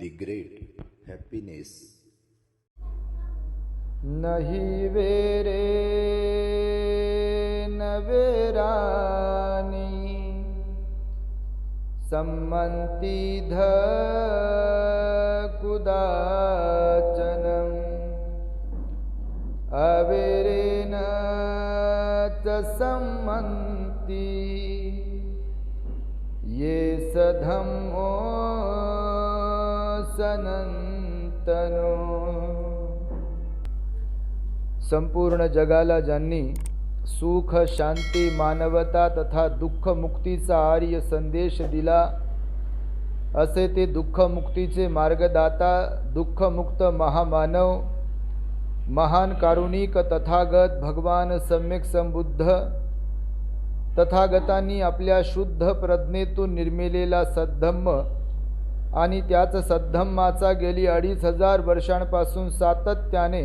the great happiness. नहि वेरे न वेरानि सम्मन्ति कुदाचनम् अवेरेन च सम्मन्ति ये सधम्मो सनंतनो. संपूर्ण जगाला ज्यांनी सुख, शांती, मानवता तथा दुःख मुक्तीचा आर्य संदेश दिला, असे ते दुःख मुक्तीचे मार्गदाता, दुःखमुक्त महामानव, महान कारुणिक तथागत भगवान सम्यक संबुद्ध तथागतांनी आपल्या शुद्ध प्रज्ञेतून निर्मिलेला सद्धम्म आणि त्याच सद्धम्माचा गेली 2500 वर्षांपासून सातत्याने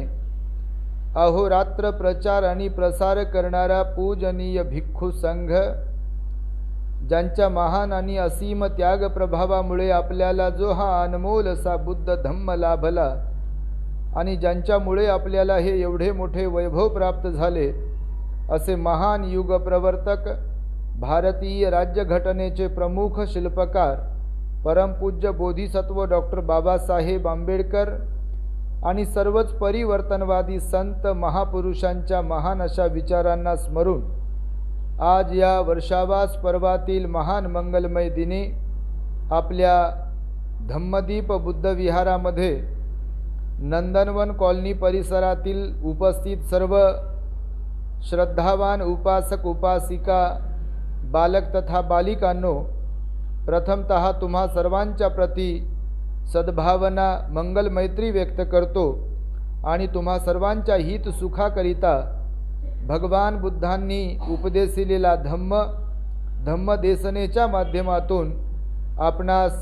अहोरात्र प्रचार आणि प्रसार करणारा पूजनीय भिक्खू संघ, ज्यांच्या महान आणि असीम त्याग प्रभावामुळे आपल्याला जो हा अनमोल असा बुद्ध धम्म लाभला आणि ज्यांच्यामुळे आपल्याला हे एवढे मोठे वैभव प्राप्त झाले, असे महान युग प्रवर्तक, भारतीय राज्यघटनेचे प्रमुख शिल्पकार, परमपूज्य बोधिसत्व डॉक्टर बाबासाहेब आंबेडकर आणि सर्वच परिवर्तनवादी संत महापुरुषांच्या महान अशा विचारांना स्मरून आज या वर्षावास पर्वातील महान मंगलमय दिनी आपल्या धम्मदीप बुद्ध विहारामध्ये नंदनवन कॉलनी परिसरातील उपस्थित सर्व श्रद्धावान उपासक उपासिका, बालक तथा बालिकांनो, प्रथमतः तुम्हा सर्वांच्या प्रती सद्भावना मंगल मैत्री व्यक्त करतो आणि तुम्हा सर्वांच्या हित सुखाकरिता भगवान बुद्धांनी उपदेशिलेला धम्मदेशनेच्या माध्यमातून आपणास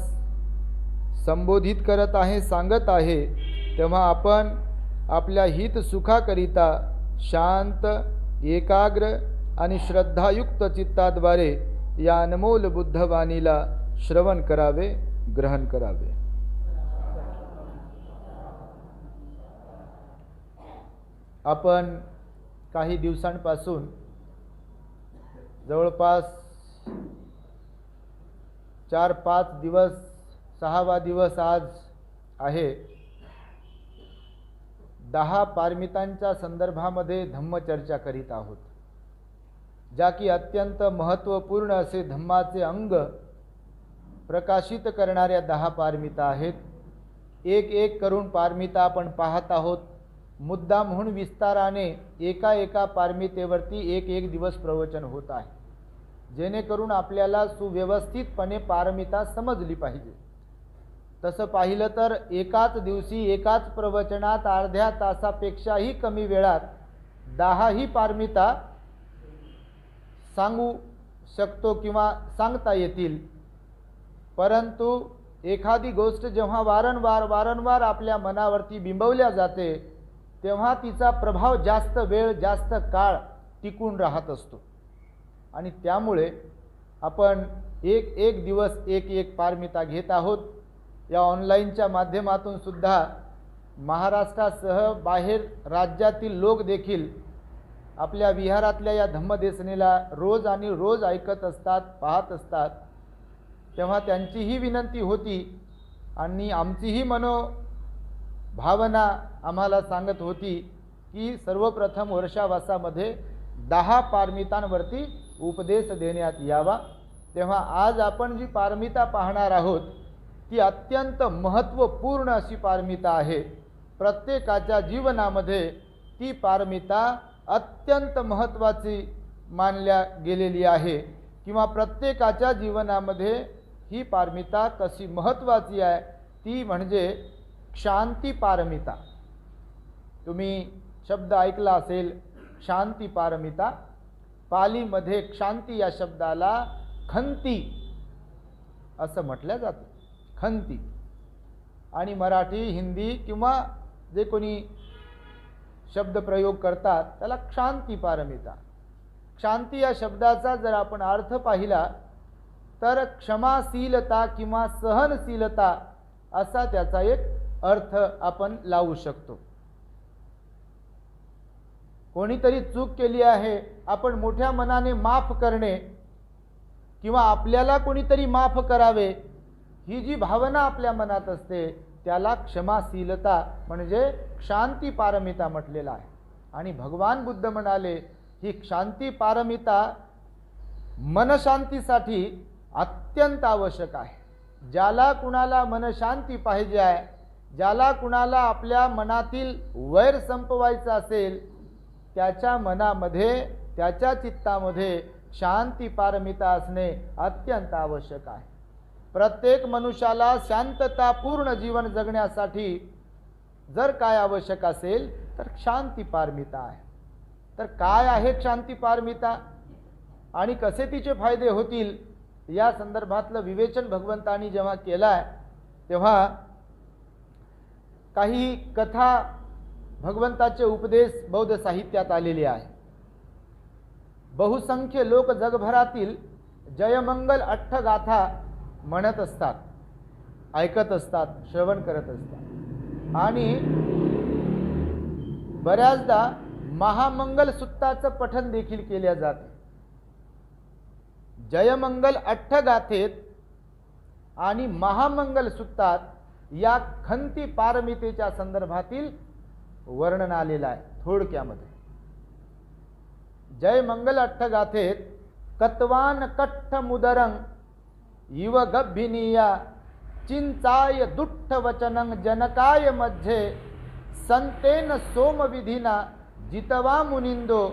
संबोधित करत आहे, सांगत आहे. तेव्हा आपण आपल्या हित सुखाकरिता शांत, एकाग्र आणि श्रद्धायुक्त चित्ताद्वारे या अनमोल बुद्धवाणीला श्रवण करावे, ग्रहण करावे. आपण काही दिवसांपासून जवळपास 4-5 दिवस, 6वा दिवस आज आहे, 10 पारमितांच्या संदर्भामध्ये धम्मचर्चा करीत आहोत, ज्या की अत्यंत महत्त्वपूर्ण असे धम्माचे अंग प्रकाशित करणाऱ्या 10 पारमिता आहेत. एक एक करून पारमिता आपण पाहत आहोत. मुद्दा म्हणून विस्ताराने एका एका पारमितेवरती एक दिवस प्रवचन होत आहे, जेणेकरून आपल्याला सुव्यवस्थितपणे पारमिता समजली पाहिजे. तसं पाहिलं तर एकाच दिवशी एकाच प्रवचनात अर्ध्या तासापेक्षाही कमी वेळात 10ही पारमिता सांगू शकतो किंवा सांगता येतील. परंतु एखादी गोष्ट जेव्हा वारंवार आपल्या मनावरती बिंबवल्या जाते, तेव्हा तिचा प्रभाव जास्त वेळ, जास्त काळ टिकून राहत असतो. आणि त्यामुळे आपण एक दिवस एक पारमिता घेत आहोत. या ऑनलाईनच्या माध्यमातून सुद्धा महाराष्ट्रासह बाहेर राज्यातील लोक देखील आपल्या विहारातल्या या धम्मदेशनेला रोज ऐकत असतात, पाहत असतात. तेव्हा त्यांचीही विनंती होती आणि आमचीही मनोभावना आम्हाला सांगत होती की सर्वप्रथम वर्षावासामध्ये 10 पारमितांवरती उपदेश देण्यात यावा. तेव्हा आज आपण जी पारमिता पाहणार आहोत ती अत्यंत महत्त्वपूर्ण अशी पारमिता आहे. प्रत्येकाच्या जीवनामध्ये ती पारमिता अत्यंत महत्त्वाची मानल्या गेलेली आहे, किंवा प्रत्येकाच्या जीवनामध्ये ही पारमिता कशी महत्त्वाची आहे ती म्हणजे शांती पारमिता. तुम्ही शब्द ऐकला असेल, शांती पारमिता. पालीमध्ये शांती या शब्दाला खंती असं म्हटलं जातं, खंती. आणि मराठी, हिंदी किंवा जे कोणी शब्द प्रयोग करतात त्याला शांती पारमिता. शांती या शब्दाचा जर आपण अर्थ पाहिला तर क्षमाशीलता किंवा सहनशीलता असा त्याचा एक अर्थ आपण लावू शकतो. कोणीतरी चूक केली आहे, आपण मोठ्या मनाने माफ करणे किंवा आपल्याला कोणीतरी माफ करावे ही जी भावना आपल्या मनात असते त्याला क्षमाशीलता म्हणजे शांती पारमिता म्हटलेला आहे. आणि भगवान बुद्ध म्हणाले ही शांती पारमिता मनशांतीसाठी अत्यंत आवश्यक आहे. ज्याला कुणाला मनशांती पाहिजे आहे, ज्याला कुणाला आपल्या मनातील वैर संपवायचा असेल, त्याच्या मनामध्ये त्याच्या चित्तामध्ये शांती पारमिता असणे अत्यंत आवश्यक आहे. प्रत्येक मनुष्याला शांततापूर्ण जीवन जगण्यासाठी जर काय आवश्यक असेल तर शांती पारमिता आहे. तर काय आहे शांती पारमिता आणि कसे तिचे फायदे होतील या संदर्भातलं विवेचन भगवंतांनी जेव्हा केलाय तेव्हा काही कथा भगवंताचे उपदेश बौद्ध साहित्यात आलेले आहे. बहुसंख्य लोक जगभरातील जयमंगल अठ्ठगाथा म्हणत असतात, ऐकत असतात, श्रवण करत असतात आणि बऱ्याचदा महामंगल सूक्ताचं पठण देखील केले जाते. जयमंगल अठ्ठगाथेत आणि महामंगल सूक्तात या खंती पारमितेच्या संदर्भातील वर्णन आलेलं आहे. थोडक्यामध्ये जय मंगल अठ्ठगाथेत कत्वान कट्ठ मुदरंग इव गभ्भिनीया चिंचाय दुट्ठ वचनं जनकाय मध्ये संतेन सोमविधिना जितवा मुनिंदो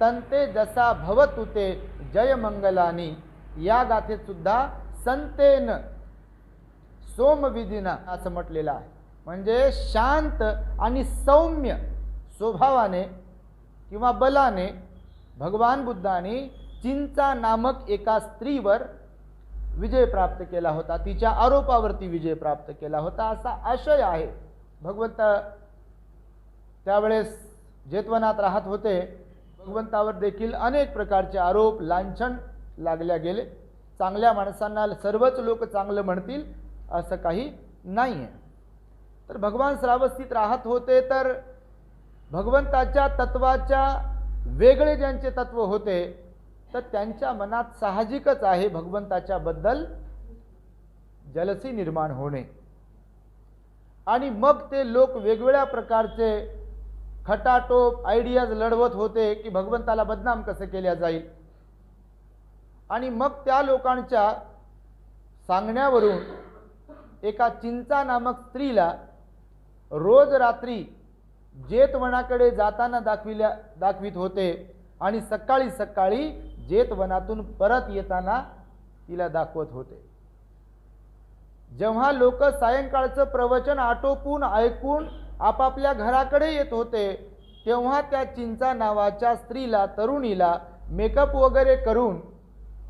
तंते जसा भवतुते जय मंगलानी या गाथेत सुद्धा संतेन सोमविधिना असं म्हटलेलं आहे. म्हणजे शांत आणि सौम्य स्वभावाने किंवा बलाने भगवान बुद्धांनी चिंचा नामक एका स्त्रीवर विजय प्राप्त केला होता, तिच्या आरोपावरती विजय प्राप्त केला होता असा आशय आहे. भगवंत त्यावेळेस जेतवनात राहत होते. भगवंतावर देखील अनेक प्रकारचे आरोप लांछन लागल्या गेले. चांगल्या माणसांना सर्वच लोक चांगलं म्हणतील असं काही नाही आहे. तर भगवान श्रावस्तीत राहत होते तर भगवंताच्या तत्वाच्या वेगळे ज्यांचे तत्व होते तर त्यांच्या मनात साहजिकच आहे भगवंताच्या बद्दल जलसी निर्माण होणे. आणि मग ते लोक वेगवेगळ्या प्रकारचे खटाटोप आयडियाज लढवत होते की भगवंताला बदनाम कसे केल्या जाईल. आणि मग त्या लोकांच्या सांगण्यावरून एका चिंचा नामक स्त्रीला रोज रात्री जेतवनाकडे जाताना दाखवित होते आणि सकाळी सकाळी जेतवनातून परत येताना तिला दाखवत होते. जेव्हा लोक सायंकाळचं प्रवचन आटोपून ऐकून आपापल्या घराकडे येत होते तेव्हा त्या चिंचा नावाच्या स्त्रीला तरुणीला मेकअप वगैरे करून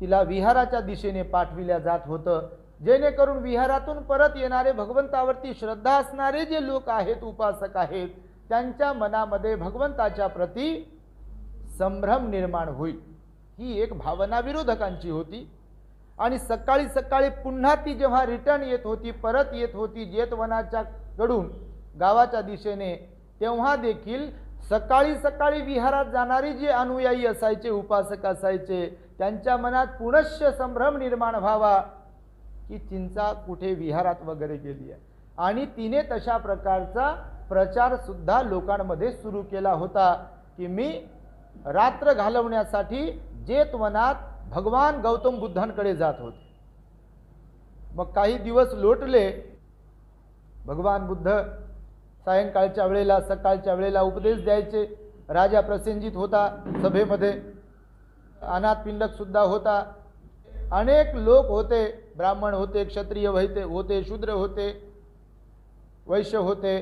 तिला विहाराच्या दिशेने पाठविल्या जात होतं, जेणेकरून विहारातून परत येणारे भगवंतावरती श्रद्धा असणारे जे लोक आहेत, उपासक आहेत, त्यांच्या मनामध्ये भगवंताच्या प्रती संभ्रम निर्माण होईल. ही एक भावना विरोधकांची होती. आणि सकाळी सकाळी पुन्हा ती जेव्हा रिटर्न येत होती, परत येत होती जेतवनाच्या कडून गावाच्या दिशेने, तेव्हा देखील सकाळी सकाळी विहारात जाणारी जे अनुयायी असायचे, उपासक असायचे, त्यांच्या मनात पुनश्च संभ्रम निर्माण व्हावा की चिंचा कुठे विहारात वगैरे गेली आहे. आणि तिने तशा प्रकारचा प्रचार सुद्धा लोकांमध्ये सुरू केला होता की मी रात्र घालवण्यासाठी जेतवनात भगवान गौतम बुद्धांकडे जात होते. मग काही दिवस लोटले. भगवान बुद्ध सायंकाळच्या वेळेला सकाळच्या वेळेला उपदेश द्यायचे. राजा प्रसेनजित होता सभेमध्ये, अनाथ पिंडक सुद्धा होता, अनेक लोक होते, ब्राह्मण होते, क्षत्रिय होते, शूद्र होते, वैश्य होते,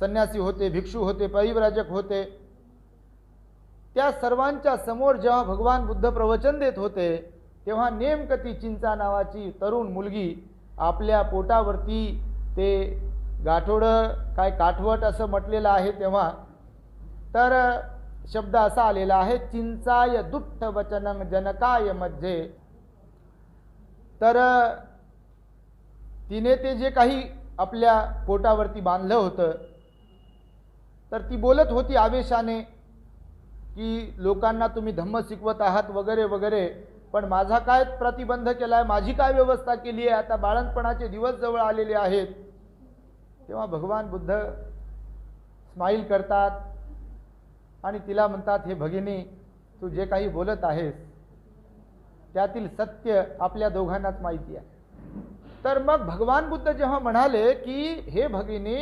संन्यासी होते, भिक्षू होते, परिव्राजक होते. त्या सर्वांच्या समोर जेव्हा भगवान बुद्ध प्रवचन देत होते तेव्हा नेमकं ती चिंचा नावाची तरुण मुलगी आपल्या पोटावरती ते गाठोडं काय काठवट असं म्हटलेलं आहे तेव्हा तर शब्द असा आलेला आहे चिंचाय दुट्ठ वचनं जनकाय मध्ये. तर तिने ते जे काही आपल्या पोटावरती बांधलं होतं, तर ती बोलत होती आवेशाने की लोकांना तुम्ही धम्म शिकवत आहात वगैरे वगैरे, पण माझा काय प्रतिबंध केला आहे, माझी काय व्यवस्था केली आहे, आता बाळंतपणाचे दिवस जवळ आलेले आहेत. तेव्हा भगवान बुद्ध स्माईल करतात आणि तिला म्हणतात, हे भगिनी, तू जे काही बोलत आहेस त्यातील सत्य आपल्या दोघांनाच माहिती आहे. तर मग भगवान बुद्ध जेव्हा म्हणाले की हे भगिनी,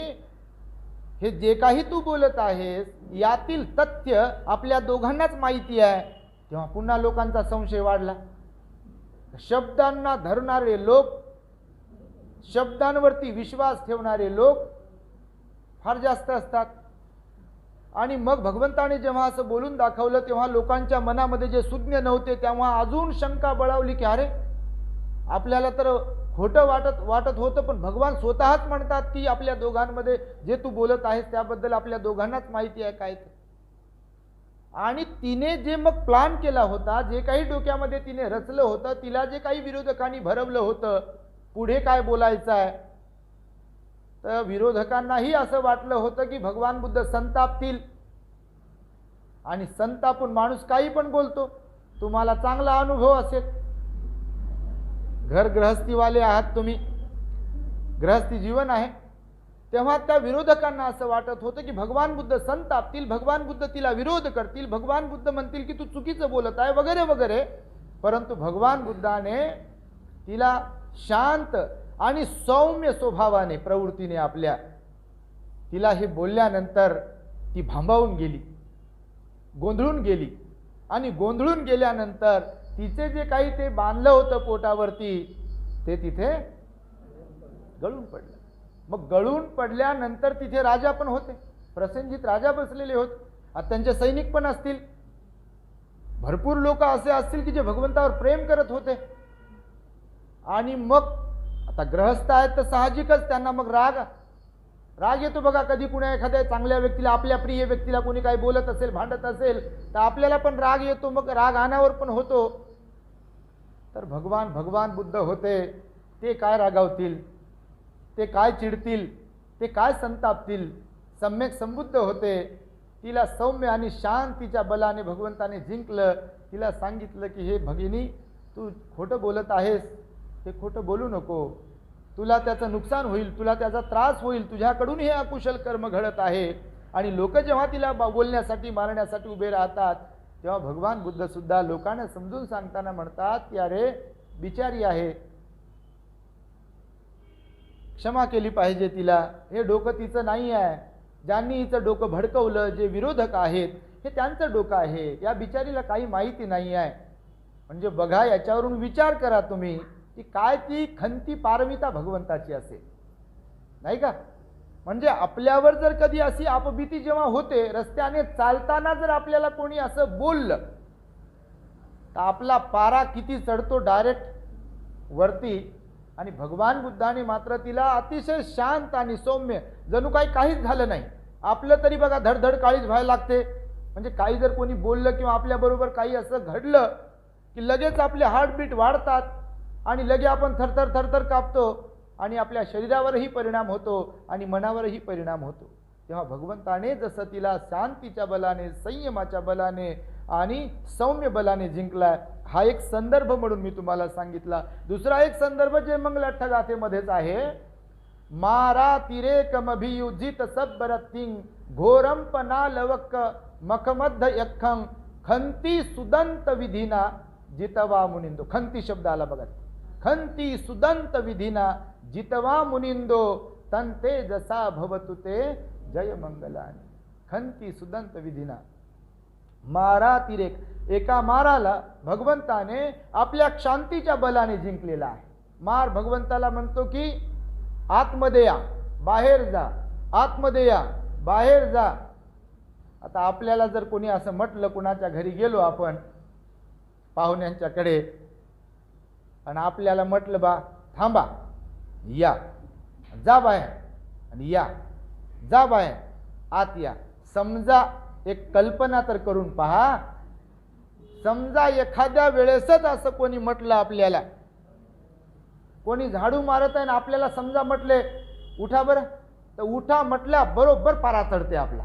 हे जे काही तू बोलत आहेस यातील तथ्य आपल्या दोघांनाच माहिती आहे, तेव्हा पुन्हा लोकांचा संशय वाढला. शब्दांना धरणारे लोक, शब्दांवरती विश्वास ठेवणारे लोक फार जास्त असतात. आणि मग भगवंताने जेव्हा असं बोलून दाखवलं तेव्हा लोकांच्या मनामध्ये जे सुज्ञ नव्हते तेव्हा अजून शंका बळावली की अरे, आपल्याला तर खोटं वाटत होतं, पण भगवान स्वतःच म्हणतात की आपल्या दोघांमध्ये जे तू बोलत आहेस त्याबद्दल आपल्या दोघांनाच माहिती आहे काय ते. आणि तिने जे मग प्लान केला होता, जे काही डोक्यामध्ये तिने रचलं होतं, तिला जे काही विरोधकांनी भरवलं होतं पुढे काय बोलायचं आहे, तर विरोधकांनाही असं वाटलं होतं की भगवान बुद्ध संतापतील. आणि संतापून माणूस काही पण बोलतो. तुम्हाला चांगला अनुभव असेल, घर गृहस्थीवाले आहात तुम्ही, गृहस्थी जीवन आहे, तेव्हा त्या विरोधकांना असं वाटत होतं की भगवान बुद्ध संतापतील, भगवान बुद्ध तिला विरोध करतील, भगवान बुद्ध म्हणतील की तू चुकीचं बोलत आहे वगैरे वगैरे. परंतु भगवान बुद्धाने तिला शांत आणि सौम्य स्वभावाने, प्रवृत्तीने आपल्या, तिला हे बोलल्यानंतर ती भांबावून गेली, गोंधळून गेली. आणि गोंधळून गेल्यानंतर तिचे जे काही ते बांधलं होतं पोटावरती ते तिथे गळून पडलं. मग गळून पडल्यानंतर तिथे राजा पण होते, प्रसेनजित राजा बसलेले होते, आता त्यांचे सैनिक पण असतील, भरपूर लोक असे असतील की जे भगवंतावर प्रेम करत होते. आणि मग आता ग्रहस्थ आहेत तर साहजिकच त्यांना मग राग येतो बघा. कधी कुणा एखाद्या चांगल्या व्यक्तीला, आपल्या प्रिय व्यक्तीला कोणी काही बोलत असेल, भांडत असेल तर आपल्याला पण राग येतो, मग राग अनावर पण होतो. तर भगवान बुद्ध होते, ते काय रागावतील, ते काय चिडतील, ते काय संतापतील, सम्यक संबुद्ध होते. तिला सौम्य आणि शांतीच्या बलाने भगवंताने जिंकलं. तिला सांगितलं की हे भगिनी, तू खोटं बोलत आहेस, ते खोटं बोलू नको, तुला त्याचं नुकसान होईल, तुला त्याचा त्रास होईल, तुझ्याकडून हे अकुशल कर्म घडत आहे. आणि लोक जेव्हा तिला बोलण्यासाठी, मारण्यासाठी उभे राहतात तेव्हा भगवान बुद्ध सुद्धा लोकांना समजून सांगताना म्हणतात की अरे, बिचारी आहे, क्षमा केली पाहिजे तिला, हे डोकं तिचं नाही आहे, ज्यांनी हिचं डोकं भडकवलं, जे विरोधक आहेत, हे त्यांचं डोकं आहे, या बिचारीला काही माहिती नाही आहे. म्हणजे बघा, याच्यावरून विचार करा तुम्ही की काय ती खंती पारमिता भगवंताची असेल, नाही का. म्हणजे आपल्यावर जर कधी अशी आपबीती जेव्हा होते, रस्त्याने चालताना जर आपल्याला कोणी असं बोललं तर आपला पारा किती चढतो डायरेक्ट वरती. आणि भगवान बुद्धाने मात्र तिला अतिशय शांत आणि सौम्य, जणू काहीच झालं नाही. आपलं तरी बघा धडधड काळीच व्हायला लागते. म्हणजे काही जर कोणी बोललं किंवा आपल्याबरोबर काही असं घडलं की लगेच आपले हार्टबीट वाढतात आणि लगे आपण थरथर थरथर कापतो आणि आपल्या शरीरावरही परिणाम होतो आणि मनावरही परिणाम होतो. तेव्हा भगवंताने जसं तिला शांतीच्या बलाने, संयमाच्या बलाने आणि सौम्य बलाने जिंकलाय, हा एक संदर्भ म्हणून मी तुम्हाला सांगितला. दुसरा एक संदर्भ जे मंगलाष्टगाथेमध्येच आहे, मारा तिरेकमभियुजित सब्बरतिंग घोरम पनालवक मखमद्ध यक्खं खंती सुदंत विधीना जितवा मुनिंदो. खंती शब्द आला बघा, खंती सुदंत विधीना जितवा मुनिंदो तंते जसा भवतु ते जय मंगलानी. खंती सुदंत विधीना, मारा तिरेक, एका माराला भगवंताने आपल्या शांतीच्या बलाने जिंकलेला आहे. मार भगवंताला म्हणतो की आतमध्ये या, बाहेर जा, आतमध्ये या, बाहेर जा. आता आपल्याला जर कोणी असं म्हटलं, कुणाच्या घरी गेलो आपण पाहुण्यांच्याकडे आणि आपल्याला म्हटलं बा थांबा, या, जा बाहेर, आणि या, जा बाहेर, आत या. समजा, एक कल्पना तर करून पहा, समजा एखाद्या वेळेसच असं कोणी म्हटलं आपल्याला, कोणी झाडू मारत आहे ना आपल्याला समजा म्हटले उठा बरं, तर उठा म्हटल्या बरोबर पारा चढते आपला.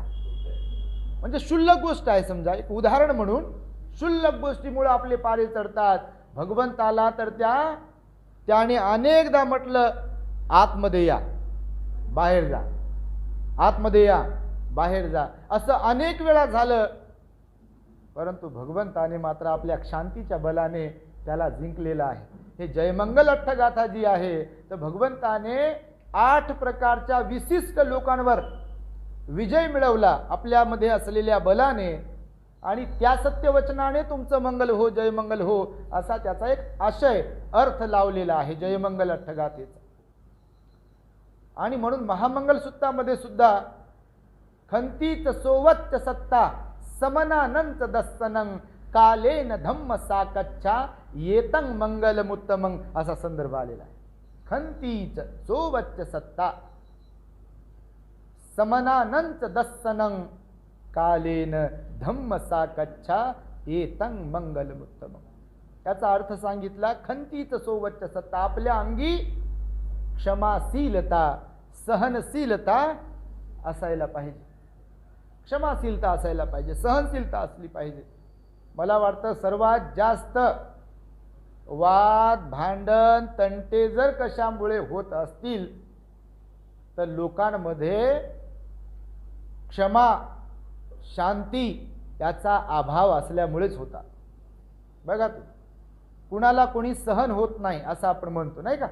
म्हणजे क्षुल्लक गोष्ट आहे, समजा एक उदाहरण म्हणून क्षुल्लक गोष्टीमुळे आपले पारे चढतात. भगवंताला तर त्याने अनेकदा म्हटलं आतमध्ये या बाहेर जा, आतमध्ये या बाहेर जा, असं अनेक वेळा झालं. परंतु भगवंताने मात्र आपल्या शांतीच्या बलाने त्याला जिंकलेलं आहे. हे जयमंगल अठ्ठगाथा जी आहे, तर भगवंताने 8 प्रकारच्या विशिष्ट लोकांवर विजय मिळवला आपल्यामध्ये असलेल्या बलाने, आणि त्या सत्यवचनाने तुमचं मंगल हो, जयमंगल हो, असा त्याचा एक आशय अर्थ लावलेला आहे जयमंगल अठ्ठगाथेचा. आणि म्हणून महामंगल सूत्रामध्ये सुद्धा खंतीच सोवच्च सत्ता समनानंच दස්සनं कालेन धम्म साकच्छा येतं मंगलमुत्तमं असा संदर्भ आलेला आहे. खंतीच सोवच्च सत्ता समनानंच दස්සनं कालेन धम्म साकच्छा येतं मंगलमुत्तमं. याचा अर्थ सांगितला, खंतीच सोवच्च सत्ता, आपल्या अंगी क्षमाशीलता, सहनशीलता असायला पाहिजे. क्षमाशीलता असायला पाहिजे, सहनशीलता असली पाहिजे. मला वाटतं सर्वात जास्त वाद, भांडण, तंटे जर कशामुळे होत असतील तर लोकांमध्ये क्षमा, शांती याचा अभाव असल्यामुळेच होता. बघा तू, कुणाला कोणी सहन होत नाही असं आपण म्हणतो नाही का.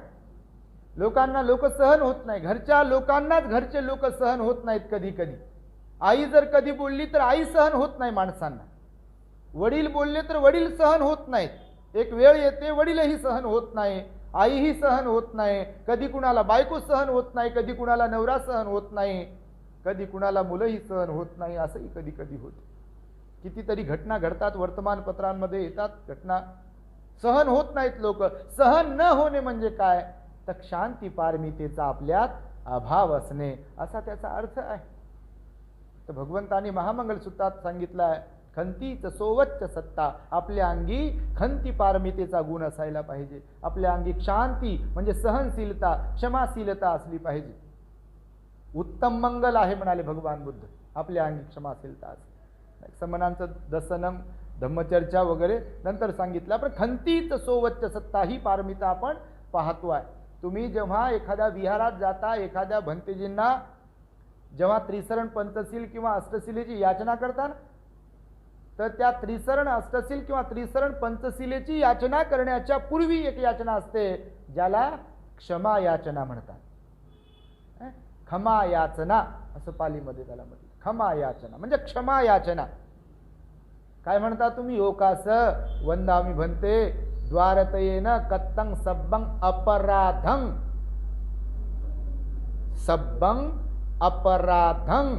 लोकांना लोक सहन होत नाही, घरच्या लोकांनाच घरचे लोक सहन होत नाहीत. कधी कधी आई जर कधी बोलली तर आई सहन होत नाही माणसांना, वडील बोलले तर वडील सहन होत नाहीत. एक वेळ येते वडीलही सहन होत नाही, आईही सहन होत नाही, कधी कुणाला बायको सहन होत नाही, कधी कुणाला नवरा सहन होत नाही, कधी कुणाला मुलंही सहन होत नाही, असंही कधी कधी होते. कितीतरी घटना घडतात, वर्तमानपत्रांमध्ये येतात घटना. सहन होत नाहीत लोक. सहन न होणे म्हणजे काय, तर शांती पारमितेचा आपल्यात अभाव असणे असा त्याचा अर्थ आहे. तर भगवंतानी महामंगल सूत्रात सांगितलं आहे, खंतीच सोवच्च सत्ता, आपल्या अंगी खंती पारमितेचा गुण असायला पाहिजे. आपल्या अंगी शांती म्हणजे सहनशीलता, क्षमाशीलता असली पाहिजे. उत्तम मंगल आहे म्हणाले भगवान बुद्ध, आपल्या अंगी क्षमाशीलता असते. समनांचं दसनम, धम्मचर्चा वगैरे नंतर सांगितलं. पण खंतीच सोवच्च सत्ता ही पारमिता आपण पाहतो आहे. तुम्ही जेव्हा एखाद्या विहारात जाता, एखाद्या भंतेजींना जेव्हा त्रिसरण पंचशील किंवा अष्टशिलेची याचना करता ना, तर त्या त्रिसरण अष्टशील किंवा त्रिसरण पंचशिलेची याचना करण्याच्या पूर्वी एक याचना असते, ज्याला क्षमा याचना म्हणतात. क्षमा याचना असं पालीमध्ये त्याला म्हटलं. क्षमा याचना म्हणजे क्षमा याचना. काय म्हणता तुम्ही, ओकास वंदामी भन्ते द्वारतयेन कत्तं सब्बं अपराधं, सब्बं अपराधं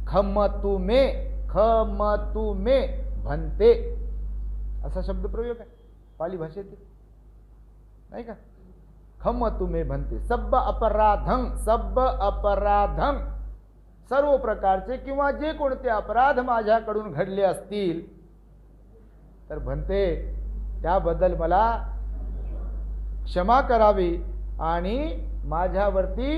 खमतु मे, खमतु मे भन्ते असा शब्द प्रयोग आहे पाली भाषेतील नाही का. खमतु मे भन्ते, सब्ब अपराधं, सब्ब अपराधं, सर्व प्रकारचे किंवा जे कोणते अपराध माझ्याकडून घडले असतील तर भन्ते त्याबद्दल मला क्षमा करावी आणि माझ्यावरती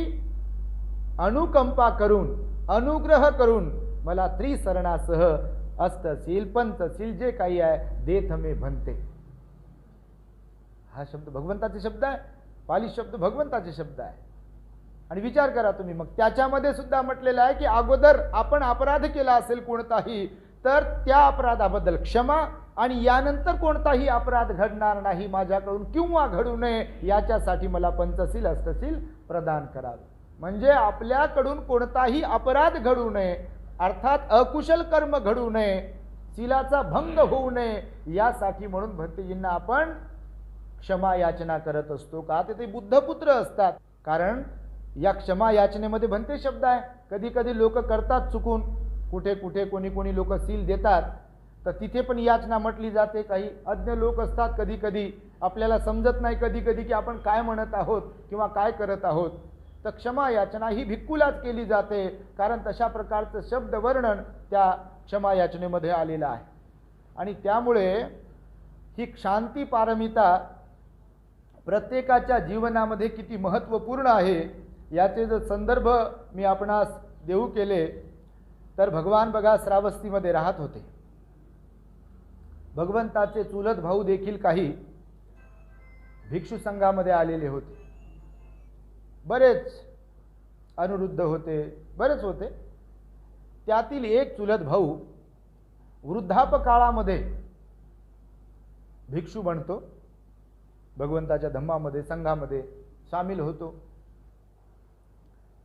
अनुकंपा करून, अनुग्रह करून मला त्रिसरणासह अष्टशील पंचशील जे काही आहे देत मे भन्ते. हा शब्द भगवंताचे शब्द आहे, पाली शब्द भगवंताचे शब्द आहे. आणि विचार करा तुम्ही, मग त्याच्यामध्ये सुद्धा म्हटलेलं आहे की अगोदर आपण अपराध केला असेल कोणताही तर त्या अपराधाबद्दल क्षमा, आणि यानंतर कोणताही अपराध घडणार नाही माझ्याकडून किंवा घडू नये याच्यासाठी मला पंचशील अष्टशील प्रदान करावे. म्हणजे आपल्याकडून कोणताही अपराध घडू नये, अर्थात अकुशल कर्म घडू नये, शीलाचा भंग होऊ नये यासाठी म्हणून भक्तजींना आपण क्षमा याचना करत असतो. का ते बुद्धपुत्र असतात. कारण या क्षमा याचनेमध्ये भन्ते शब्द आहे. कधी कधी लोक करतात चुकून, कुठे कुठे कोणी कोणी लोक सील देतात तर तिथे पण याचना म्हटली जाते. काही अज्ञ लोक असतात, कधी कधी आपल्याला समजत नाही कधी कधी की आपण काय म्हणत आहोत किंवा काय करत आहोत, तर क्षमा याचना ही भिक्खूलाच केली जाते. कारण तशा प्रकारचं शब्द वर्णन त्या क्षमा याचनेमध्ये आलेलं आहे. आणि त्यामुळे ही शांती पारमिता प्रत्येकाच्या जीवनामध्ये किती महत्त्वपूर्ण आहे याचे जर संदर्भ मी आपणास देऊ केले तर भगवान बघा श्रावस्तीमध्ये राहत होते. भगवंताचे चुलत भाऊ देखील काही भिक्षू संघामध्ये आलेले होते. बरेच अनुरुद्ध होते, बरेच होते. त्यातील एक चुलत भाऊ वृद्धापकाळामध्ये भिक्षू बनतो, भगवंताच्या धम्मामध्ये संघामध्ये सामील होतो.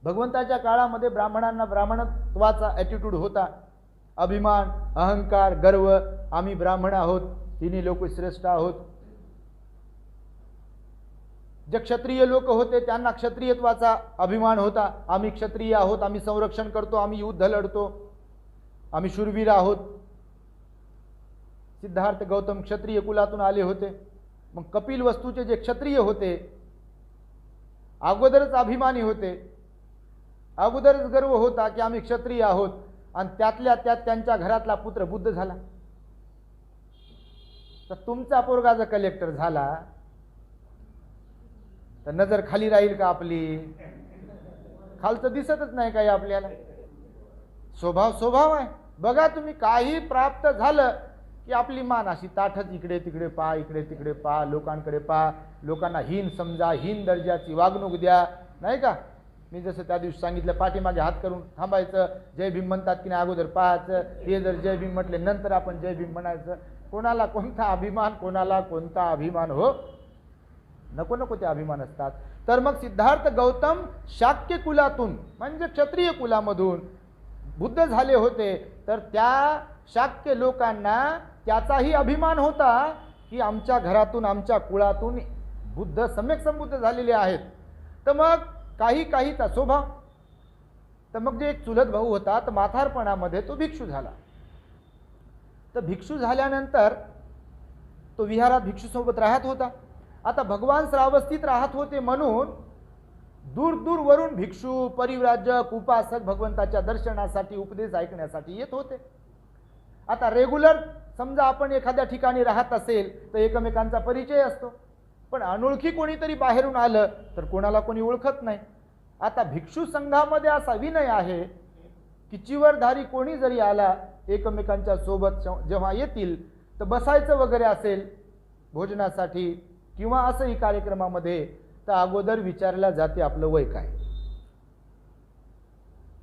भगवंताच्या काळामध्ये ब्राह्मणांना ब्राह्मणत्वाचा ॲटिट्यूड होता, अभिमान, अहंकार, गर्व, आम्ही ब्राह्मण आहोत, तिन्ही लोक श्रेष्ठ आहोत. जे क्षत्रिय लोक होते त्यांना क्षत्रियत्वाचा अभिमान होता, आम्ही क्षत्रिय आहोत, आम्ही संरक्षण करतो, आम्ही युद्ध लढतो, आम्ही शूरवीर आहोत. सिद्धार्थ गौतम क्षत्रिय कुलातून आले होते. मग कपिल वस्तूचे जे क्षत्रिय होते अगोदरच अभिमानी होते, अगोदरच गर्व होता की आम्ही क्षत्रिय आहोत, आणि त्यातल्या त्यात त्यांच्या घरातला पुत्र बुद्ध झाला. तर तुमचा पोरगा जर कलेक्टर झाला तर नजर खाली राहील का आपली? खालचं दिसतच नाही काही आपल्याला. स्वभाव आहे. बघा तुम्ही काही प्राप्त झालं की आपली मान अशी ताठच, इकडे तिकडे पहा, इकडे तिकडे पहा, लोकांकडे पहा, लोकांना हीन समजा, हीन दर्जाची वागणूक द्या, नाही का? मी जसं त्या दिवशी सांगितलं, पाठीमागे हात करून थांबायचं, जय भीम म्हणतात की नाही अगोदर पाहायचं, हे जर जय भीम म्हटले नंतर आपण जय भीम म्हणायचं. कोणाला कोणता अभिमान, कोणाला कोणता अभिमान हो, नको नको ते अभिमान असतात. तर मग सिद्धार्थ गौतम शाक्य कुलातून म्हणजे क्षत्रिय कुलामधून बुद्ध झाले होते. तर त्या शाक्य लोकांना त्याचाही अभिमान होता की आमच्या घरातून, आमच्या कुळातून बुद्ध सम्यक संबुद्ध झालेले आहेत. तर मग काहीचा स्वभाव. तर मग जे एक चुलत भाऊ होता तर म्हातारपणामध्ये तो भिक्षू झाला. तर भिक्षू झाल्यानंतर तो विहारात भिक्षूसोबत राहत होता. आता भगवान श्रावस्तीत राहत होते म्हणून दूर दूरवरून भिक्षू, परिव्राजक, उपासक भगवंताच्या दर्शनासाठी, उपदेश ऐकण्यासाठी येत होते. आता रेग्युलर समजा आपण एखाद्या ठिकाणी राहत असेल तर एकमेकांचा परिचय असतो, पण अनोळखी कोणीतरी बाहेरून आलं तर कोणाला कोणी ओळखत नाही. आता भिक्षू संघामध्ये असा विनय आहे की चिवरधारी कोणी जरी आला एकमेकांच्या सोबत जेव्हा येतील तर बसायचं वगैरे असेल भोजनासाठी किंवा असंही कार्यक्रमामध्ये, तर अगोदर विचारल्या जाते आपलं वय काय.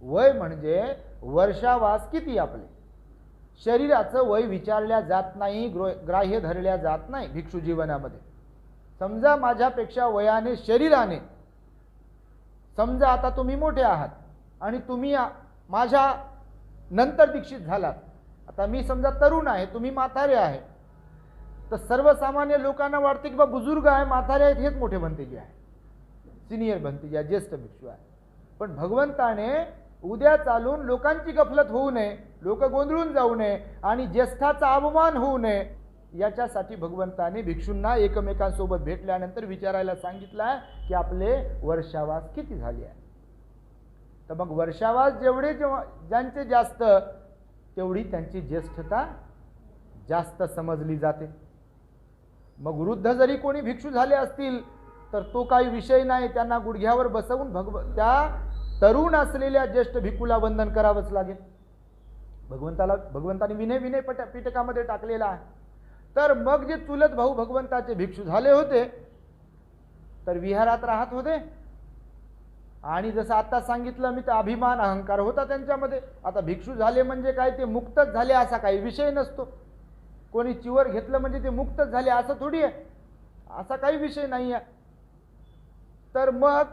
वय म्हणजे वर्षावास किती आपले. शरीराचं वय विचारल्या जात नाही, ग्राह्य धरल्या जात नाही भिक्षू जीवनामध्ये. समजा माझ्यापेक्षा वयाने, शरीराने, समजा आता तुम्ही मोठे आहात आणि तुम्ही माझ्या नंतर दीक्षित झालात. आता मी समजा तरुण आहे, तुम्ही म्हातारे आहे, तर सर्वसामान्य लोकांना वाटते की बा बुजुर्ग आहे, म्हातारे आहेत, हेच मोठे भंतेजी आहे, सिनियर भंतेजी आहे, ज्येष्ठ भिक्षू आहे. पण भगवंताने उद्या चालून लोकांची गफलत होऊ नये, लोक गोंधळून जाऊ नये आणि ज्येष्ठाचा अवमान होऊ नये, याच्यासाठी भगवंताने भिक्षूंना एकमेकांसोबत भेटल्यानंतर विचारायला सांगितलं आहे की आपले वर्षावास किती झाले आहे. तर मग वर्षावास जेवढे ज्यांचे जास्त तेवढी त्यांची ज्येष्ठता जास्त समजली जाते. मग वृद्ध जरी कोणी भिक्षू झाले असतील तर तो काही विषय नाही, त्यांना गुडघ्यावर बसवून त्या तरुण असलेल्या ज्येष्ठ भिक्खूला वंदन करावंच लागेल. भगवंताने विनय पिटकामध्ये टाकलेला आहे. तर मग जे चुलत भाऊ भगवंताचे भिक्षू झाले होते तर विहारात राहत होते आणि जसं आता सांगितलं मी, तर अभिमान, अहंकार होता त्यांच्यामध्ये. आता भिक्षू झाले म्हणजे काय, ते मुक्तच झाले असा काही विषय नसतो. कोणी चिवर घेतलं म्हणजे ते मुक्तच झाले असं थोडी आहे, असा काही विषय नाही आहे. तर मग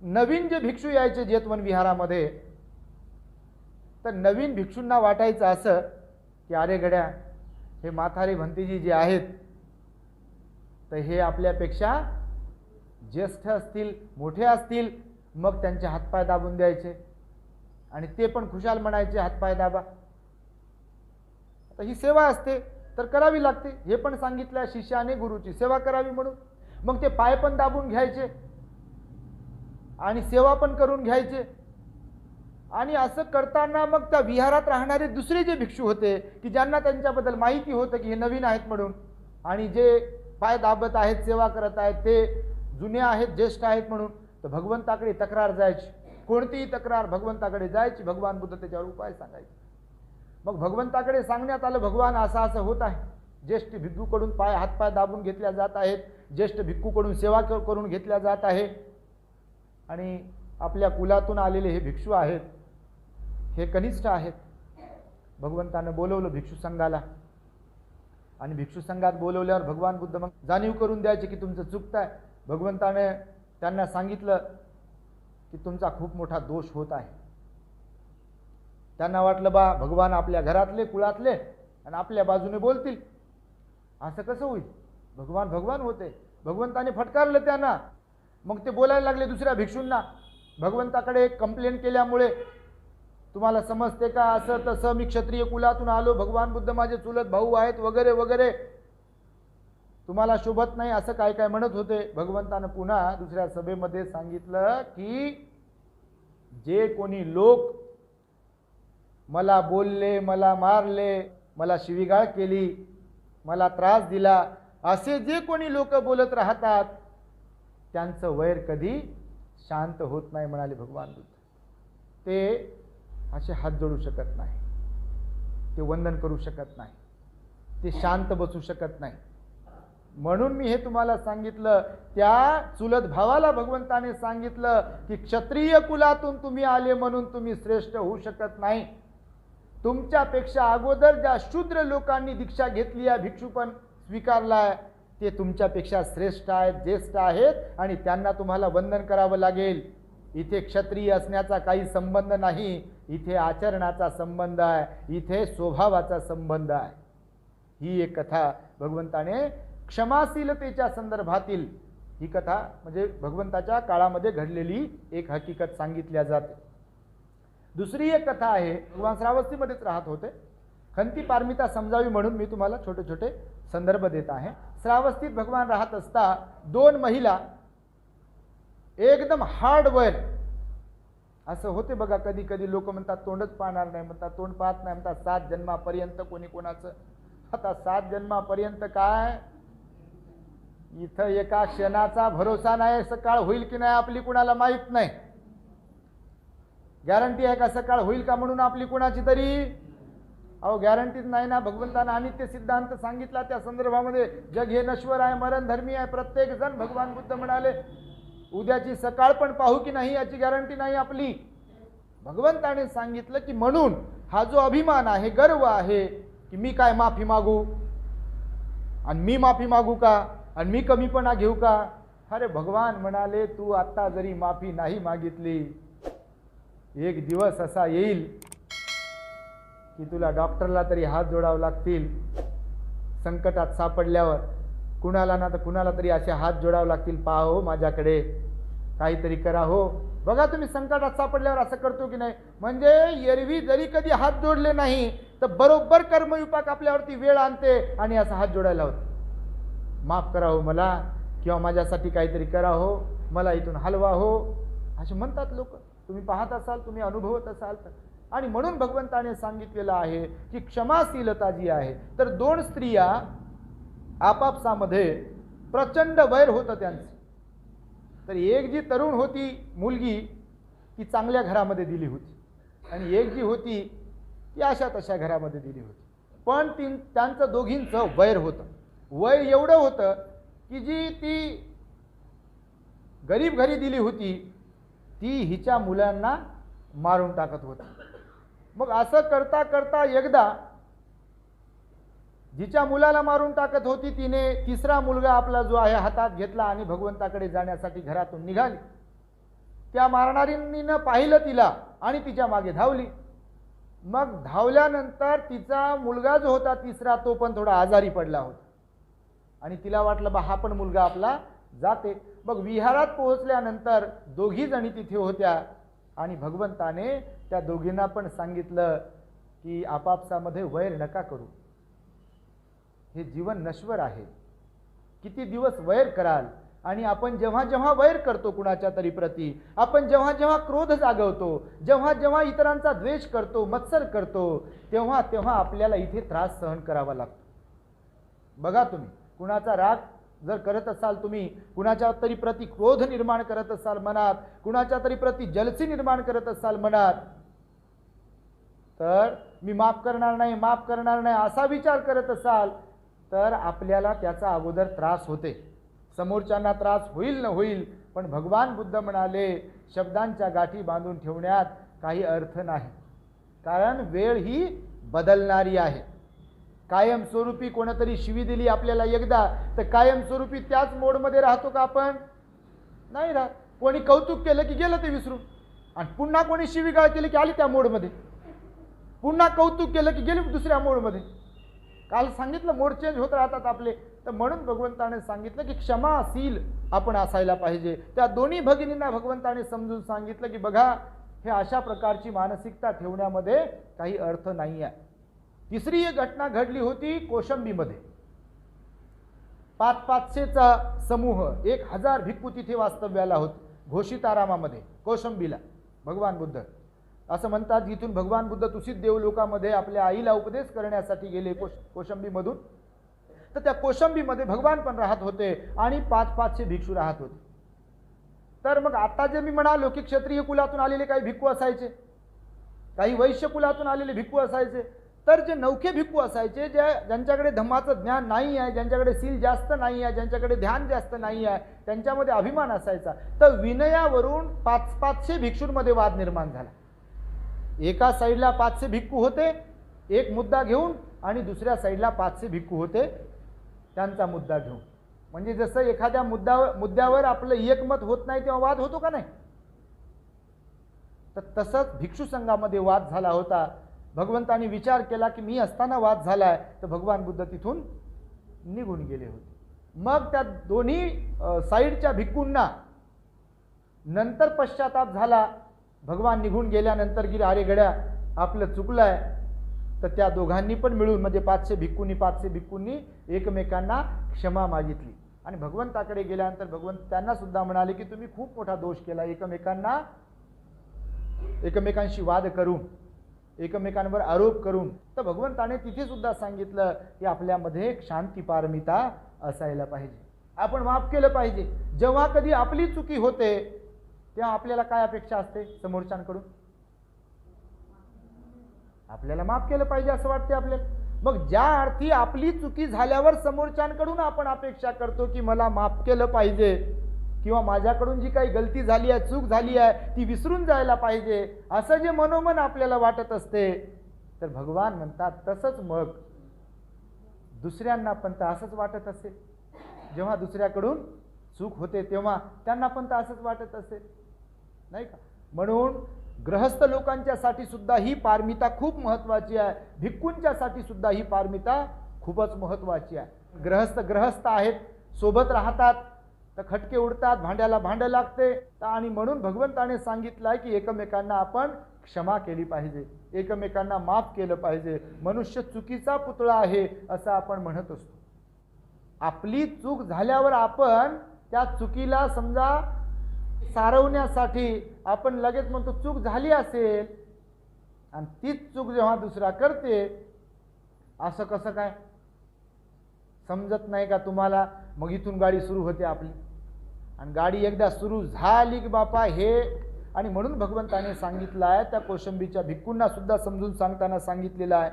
नवीन जे भिक्षू यायचे जेतवन विहारामध्ये, तर नवीन भिक्षूंना वाटायचं असं की अरे गड्या, हे म्हातारे भंतेजी जे आहेत तर हे आपल्यापेक्षा ज्येष्ठ असतील, मोठे असतील. मग त्यांचे हातपाय दाबून द्यायचे आणि ते पण खुशाल म्हणायचे हातपाय दाबा. आता ही सेवा असते तर करावी लागते. हे पण सांगितलं शिष्याने गुरुची सेवा करावी म्हणून. मग ते पाय पण दाबून घ्यायचे आणि सेवा पण करून घ्यायचे. आणि असं करताना मग त्या विहारात राहणारे दुसरे जे भिक्षू होते की ज्यांना त्यांच्याबद्दल माहिती होतं की हे नवीन आहेत म्हणून, आणि जे पाय दाबत आहेत, सेवा करत आहेत, ते जुने आहेत, ज्येष्ठ आहेत म्हणून, तर भगवंताकडे तक्रार जायची, कोणतीही तक्रार भगवंताकडे जायची, भगवान बुद्ध त्याच्यावर उपाय सांगायचे. मग भगवंताकडे सांगण्यात आलं, भगवान असं असं होत आहे, ज्येष्ठ भिक्खूकडून हातपाय दाबून घेतल्या जात आहेत, ज्येष्ठ भिक्खूकडून सेवा करून घेतल्या जात आहे, आणि आपल्या कुलातून आलेले हे भिक्षू आहेत, हे कनिष्ठ आहेत. भगवंतानं बोलवलं भिक्षू संघाला, आणि भिक्षू संघात बोलवल्यावर भगवान बुद्ध मग जाणीव करून द्यायचे की तुमचं चुकतंय. भगवंताने त्यांना सांगितलं की तुमचा खूप मोठा दोष होत आहे. त्यांना वाटलं बा भगवान आपल्या घरातले कुळातले आणि आपल्या बाजूने बोलतील, असं कसं होईल, भगवान भगवान होते. भगवंताने फटकारलं त्यांना. मग ते बोलायला लागले दुसऱ्या भिक्षूंना, भगवंताकडे कंप्लेंट केल्यामुळे तुम्हाला समजते का, असं तसं, मी क्षत्रिय कुलातून आलो, भगवान बुद्ध माझे चुलत भाऊ आहेत, वगैरे वगैरे, तुम्हाला शोभत नाही, असं काय काय म्हणत होते. भगवंतानं पुन्हा दुसऱ्या सभेमध्ये सांगितलं की जे कोणी लोक मला बोलले, मला मारले, मला शिवीगाळ केली, मला त्रास दिला, असे जे कोणी लोक बोलत राहतात त्यांचं वैर कधी शांत होत नाही म्हणाले भगवान बुद्ध. ते असे हात जोडू शकत नाही, ते वंदन करू शकत नाही, ते शांत बसू शकत नाही. म्हणून मी हे तुम्हाला सांगितलं. त्या चुलत भावाला भगवंताने सांगितलं की क्षत्रिय कुलातून तुम्ही आले म्हणून तुम्ही श्रेष्ठ होऊ शकत नाही. तुमच्यापेक्षा अगोदर ज्या शूद्र लोकांनी दीक्षा घेतली आहे, भिक्षुपण स्वीकारलाय, ते तुमच्यापेक्षा श्रेष्ठ आहेत, ज्येष्ठ आहेत, आणि त्यांना तुम्हाला वंदन करावं लागेल. इथे क्षत्रिय असण्याचा काही संबंध नाही, इथे आचरणाचा संबंध आहे, इथे स्वभावाचा संबंध आहे. ही एक कथा भगवंताने क्षमाशीलतेच्या संदर्भातील, ही कथा म्हणजे भगवंताच्या काळामध्ये घडलेली एक हकीकत सांगितल्या जाते. दुसरी एक कथा आहे, भगवान श्रावस्तीमध्येच राहत होते. खंती पारमिता समजावी म्हणून मी तुम्हाला छोटे छोटे संदर्भ देत आहे. श्रावस्तीत भगवान राहत असता दोन महिला एकदम हार्डवेअर असं होते बघा. कधी कधी लोक म्हणतात तोंडच पाहणार नाही, म्हणतात तोंड पाहत नाही, म्हणतात 7 जन्मापर्यंत कोणी कोणाचं. आता 7 जन्मापर्यंत काय, इथं एका क्षणाचा भरोसा नाही, सकाळ होईल की नाही आपली कुणाला माहित नाही. गॅरंटी आहे का सकाळ होईल का म्हणून आपली कुणाची तरी, अहो गॅरंटीच नाही ना. भगवंतानं अनित्य सिद्धांत सांगितला, त्या संदर्भामध्ये जग हे नश्वर आहे, मरण धर्मी आहे. प्रत्येक जण, भगवान बुद्ध म्हणाले, उद्याची सकाळ पण पाहू की नाही याची गॅरंटी नाही आपली. भगवंताने सांगितलं की म्हणून हा जो अभिमान आहे, गर्व आहे की मी काय माफी मागू, आणि मी माफी मागू का, आणि मी कमीपणा घेऊ का. अरे भगवान म्हणाले, तू आता जरी माफी नाही मागितली, एक दिवस असा येईल की तुला डॉक्टरला तरी हात जोडावे लागतील. संकटात सापडल्यावर कुणाला ना तर कुणाला तरी असे हात जोडावे लागतील, पहा हो माझ्याकडे, काहीतरी करा हो. बघा तुम्ही संकटात सापडल्यावर असं करतो की नाही. म्हणजे एरवी जरी कधी हात जोडले नाही तर बरोबर कर्मविपाक आपल्यावरती वेळ आणते आणि असा हात जोडायला होतो. माफ करा हो मला, किंवा माझ्यासाठी काहीतरी करा हो, मला इथून हलवा हो, असे म्हणतात लोक. तुम्ही पाहत असाल, तुम्ही अनुभवत असाल तर. आणि म्हणून भगवंताने सांगितलेलं आहे की क्षमाशीलता जी आहे, तर दोन स्त्रिया आपापसामध्ये प्रचंड वैर होतं त्यांचं. तर एक जी तरुण होती मुलगी, ती चांगल्या घरामध्ये दिली होती, आणि एक जी होती ती अशा तशा घरामध्ये दिली होती. पण त्यांचं दोघींचं वैर होतं. वैर एवढं होतं की जी ती गरीब घरी दिली होती ती हिच्या मुलांना मारून टाकत होती. मग असं करता करता एकदा जिच्या मुलाला मारून टाकत होती तिने तिसरा मुलगा आपला जो आहे हातात घेतला आणि भगवंताकडे जाण्यासाठी घरातून निघाली. त्या मारणारीनं पाहिलं तिला आणि तिच्या मागे धावली. मग धावल्यानंतर तिचा मुलगा जो होता तिसरा, तो पण थोडा आजारी पडला होता, आणि तिला वाटलं बा हा पण मुलगा आपला जाते. मग विहारात पोहोचल्यानंतर दोघी जणी तिथे होत्या, आणि भगवंताने त्या दोघींना पण सांगितलं की आपापसामध्ये वैर नका करू, हे जीवन नश्वर आहे, किती दिवस वैर कराल. आणि आपण जेव्हा जेव्हा वैर करतो कुणाच्या तरी प्रती, आपण जेव्हा जेव्हा क्रोध जागवतो, जेव्हा जेव्हा इतरांचा द्वेष करतो, मत्सर करतो, तेव्हा तेव्हा आपल्याला इथे त्रास सहन करावा लागतो. बघा तुम्ही, कुणाचा राग जर करत असाल, तुम्ही कुणाच्या तरी प्रति क्रोध निर्माण करत असाल मनात, कुणाच्या तरी प्रति जलसी निर्माण करत असाल मनात, तर मी माफ करणार नाही असा विचार करत असाल, तर आपल्याला त्याचा अगोदर त्रास होते. समोरच्यांना त्रास होईल न होईल, पण भगवान बुद्ध म्हणाले शब्दांच्या गाठी बांधून ठेवण्यात काही अर्थ नाही, कारण वेळ ही बदलणारी आहे. कायमस्वरूपी कोणतरी शिवी दिली आपल्याला एकदा, तर कायमस्वरूपी त्याच मोडमध्ये राहतो का आपण? नाही राहत. कोणी कौतुक केलं की गेलं ते विसरून, आणि पुन्हा कोणी शिवीगाळ केली की आली त्या मोडमध्ये, पुन्हा कौतुक केलं की गेली दुसऱ्या मोडमध्ये. काल सांगितलं मोड चेंज होत राहतात आपले. तर म्हणून भगवंताने सांगितलं की क्षमाशील आपण असायला पाहिजे. त्या दोन्ही भगिनींना भगवंताने समजून सांगितलं की बघा, हे अशा प्रकारची मानसिकता ठेवण्यामध्ये काही अर्थ नाही आहे. तिसरी एक घटना घडली होती कौशंबीमध्ये. 500चा समूह, 1000 भिक्खू तिथे वास्तव्याला होते घोषितारामामध्ये कौशंबीला. भगवान बुद्ध असं म्हणतात, इथून भगवान बुद्ध तुसित देवलोकामध्ये आपल्या आईला उपदेश करण्यासाठी गेले कौशंबीमधून. तर त्या कौशंबीमध्ये भगवान पण राहत होते आणि 500 भिक्षू राहत होते. तर मग आता जे मी म्हणालो की क्षत्रिय कुलातून आलेले काही भिक्खू असायचे, काही वैश्य कुलातून आलेले भिक्खू असायचे. तर जे नौखे भिक्खू असायचे, ज्यांच्याकडे धम्माचं ज्ञान नाही आहे, ज्यांच्याकडे सील जास्त नाही आहे, ज्यांच्याकडे ध्यान जास्त नाही आहे, त्यांच्यामध्ये अभिमान असायचा. तर विनयावरून 500 भिक्षूंमध्ये वाद निर्माण झाला. एका साईडला 500 भिक्खू होते एक मुद्दा घेऊन, आणि दुसऱ्या साईडला 500 भिक्खू होते त्यांचा मुद्दा घेऊन. म्हणजे जसं एखाद्या मुद्द्यावर आपलं एकमत होत नाही तेव्हा वाद होतो का नाही, तर तसंच भिक्षू संघामध्ये वाद झाला होता. भगवंतांनी विचार केला की मी असताना वाद झालाय, तर भगवान बुद्ध तिथून निघून गेले होते. मग त्या दोन्ही साईडच्या भिक्खूंना नंतर पश्चाताप झाला. भगवान निघून गेल्यानंतर की अरे गड्या आपलं चुकलंय. तर त्या दोघांनी पण मिळून, म्हणजे 500 भिक्खूंनी एकमेकांना क्षमा मागितली. आणि भगवंताकडे गेल्यानंतर भगवंत त्यांना सुद्धा म्हणाले की तुम्ही खूप मोठा दोष केला, एकमेकांशी वाद करून, एकमेकांवर आरोप करून. तर भगवंताने तिथे सुद्धा सांगितलं की आपल्यामध्ये शांती पारमिता असायला पाहिजे, आपण माफ केलं पाहिजे. जेव्हा कधी आपली चुकी होते तेव्हा आपल्याला काय अपेक्षा असते समोरच्यांकडून? आपल्याला माफ केलं पाहिजे असं वाटते आपल्याला. मग ज्या अर्थी आपली चुकी झाल्यावर समोरच्यांकडून आपण अपेक्षा करतो की मला माफ केलं पाहिजे, किंवा माझ्याकडून जी काही गलती झाली आहे, चूक झाली आहे, ती विसरून जायला पाहिजे, असं जे मनोमन आपल्याला वाटत असते, तर भगवान म्हणतात तसंच मग दुसऱ्यांना पण तर असंच वाटत असेल. जेव्हा दुसऱ्याकडून चूक होते तेव्हा त्यांना पण तर असंच वाटत असेल, नाही का? म्हणून गृहस्थ लोकांच्यासाठी सुद्धा ही पारमिता खूप महत्त्वाची आहे. भिक्खूंच्यासाठी सुद्धा ही पारमिता खूपच महत्त्वाची आहे. गृहस्थ आहेत, सोबत राहतात, तर खटके उडतात, भांड्याला भांडं लागते. आणि म्हणून भगवंताने सांगितलं आहे की एकमेकांना आपण क्षमा केली पाहिजे, एकमेकांना माफ केलं पाहिजे. मनुष्य चुकीचा पुतळा आहे असं आपण म्हणत असतो. आपली चूक झाल्यावर आपण त्या चुकीला समजा सारवण्यासाठी आपण लगेच म्हणतो चूक झाली असेल, आणि तीच चूक जेव्हा दुसरा करते, असं कसं काय समजत नाही का तुम्हाला? मग इथून गाडी सुरू होते आपली, आणि गाडी एकदा सुरू झाली की बापा हे. आणि म्हणून भगवंताने सांगितलं आहे, त्या कौशंबीच्या भिक्खूंना सुद्धा समजून सांगताना सांगितलेलं आहे,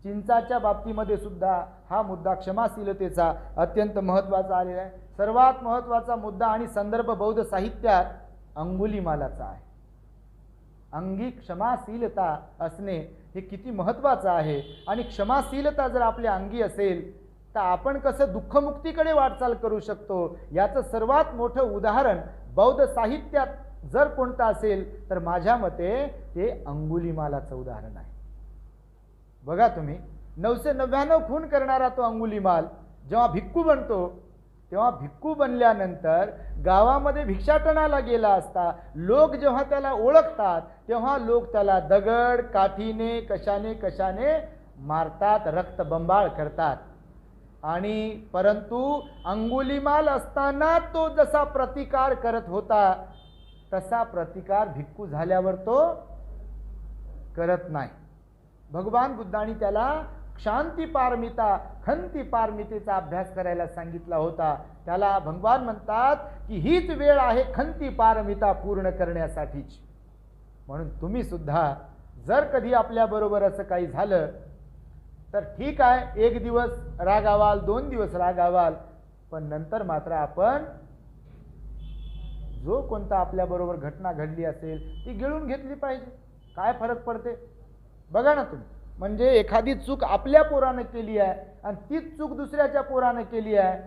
चिंचाच्या बाबतीमध्ये सुद्धा हा मुद्दा क्षमाशीलतेचा अत्यंत महत्त्वाचा आलेला आहे. सर्वात महत्त्वाचा मुद्दा आणि संदर्भ बौद्ध साहित्यात अंगुलीमालाचा आहे. अंगी क्षमाशीलता असणे हे किती महत्त्वाचं आहे. आणि क्षमाशीलता जर आपल्या अंगी असेल तर आपण कसं दुःखमुक्तीकडे वाटचाल करू शकतो, याचं सर्वात मोठं उदाहरण बौद्ध साहित्यात जर कोणतं असेल तर माझ्या मते ते अंगुलीमालाचं उदाहरण आहे. बघा तुम्ही, 999 खून करणारा तो अंगुलीमाल जेव्हा भिक्खू बनतो, तेव्हा भिक्खू बनल्यानंतर गावामध्ये भिक्षाटनाला गेला असता लोक जेव्हा त्याला ओळखतात, तेव्हा लोक त्याला दगड काठीने कशाने मारतात, रक्तबंबाळ करतात. आणि परंतु अंगुलीमाल असताना तो जसा प्रतिकार करत होता, तसा प्रतिकार भिक्खू झाल्यावर तो करत नाही. भगवान बुद्धांनी त्याला शांती पारमिता, खंती पारमितेचा अभ्यास करायला सांगितला होता. त्याला भगवान म्हणतात की हीच वेळ आहे खंती पारमिता पूर्ण करण्यासाठीची. म्हणून तुम्ही सुद्धा जर कधी आपल्या बरोबर असं काही झालं तर ठीक आहे, 1 दिवस रागावाल, 2 दिवस रागावाल, पण नंतर मात्र आपण जो कोणता आपल्या बरोबर घटना घडली असेल ती गिळून घेतली पाहिजे. काय फरक पडते बघा ना तुम्ही. म्हणजे एखादी चूक आपल्या पोरानं केली आहे आणि तीच चूक दुसऱ्याच्या पोरानं केली आहे,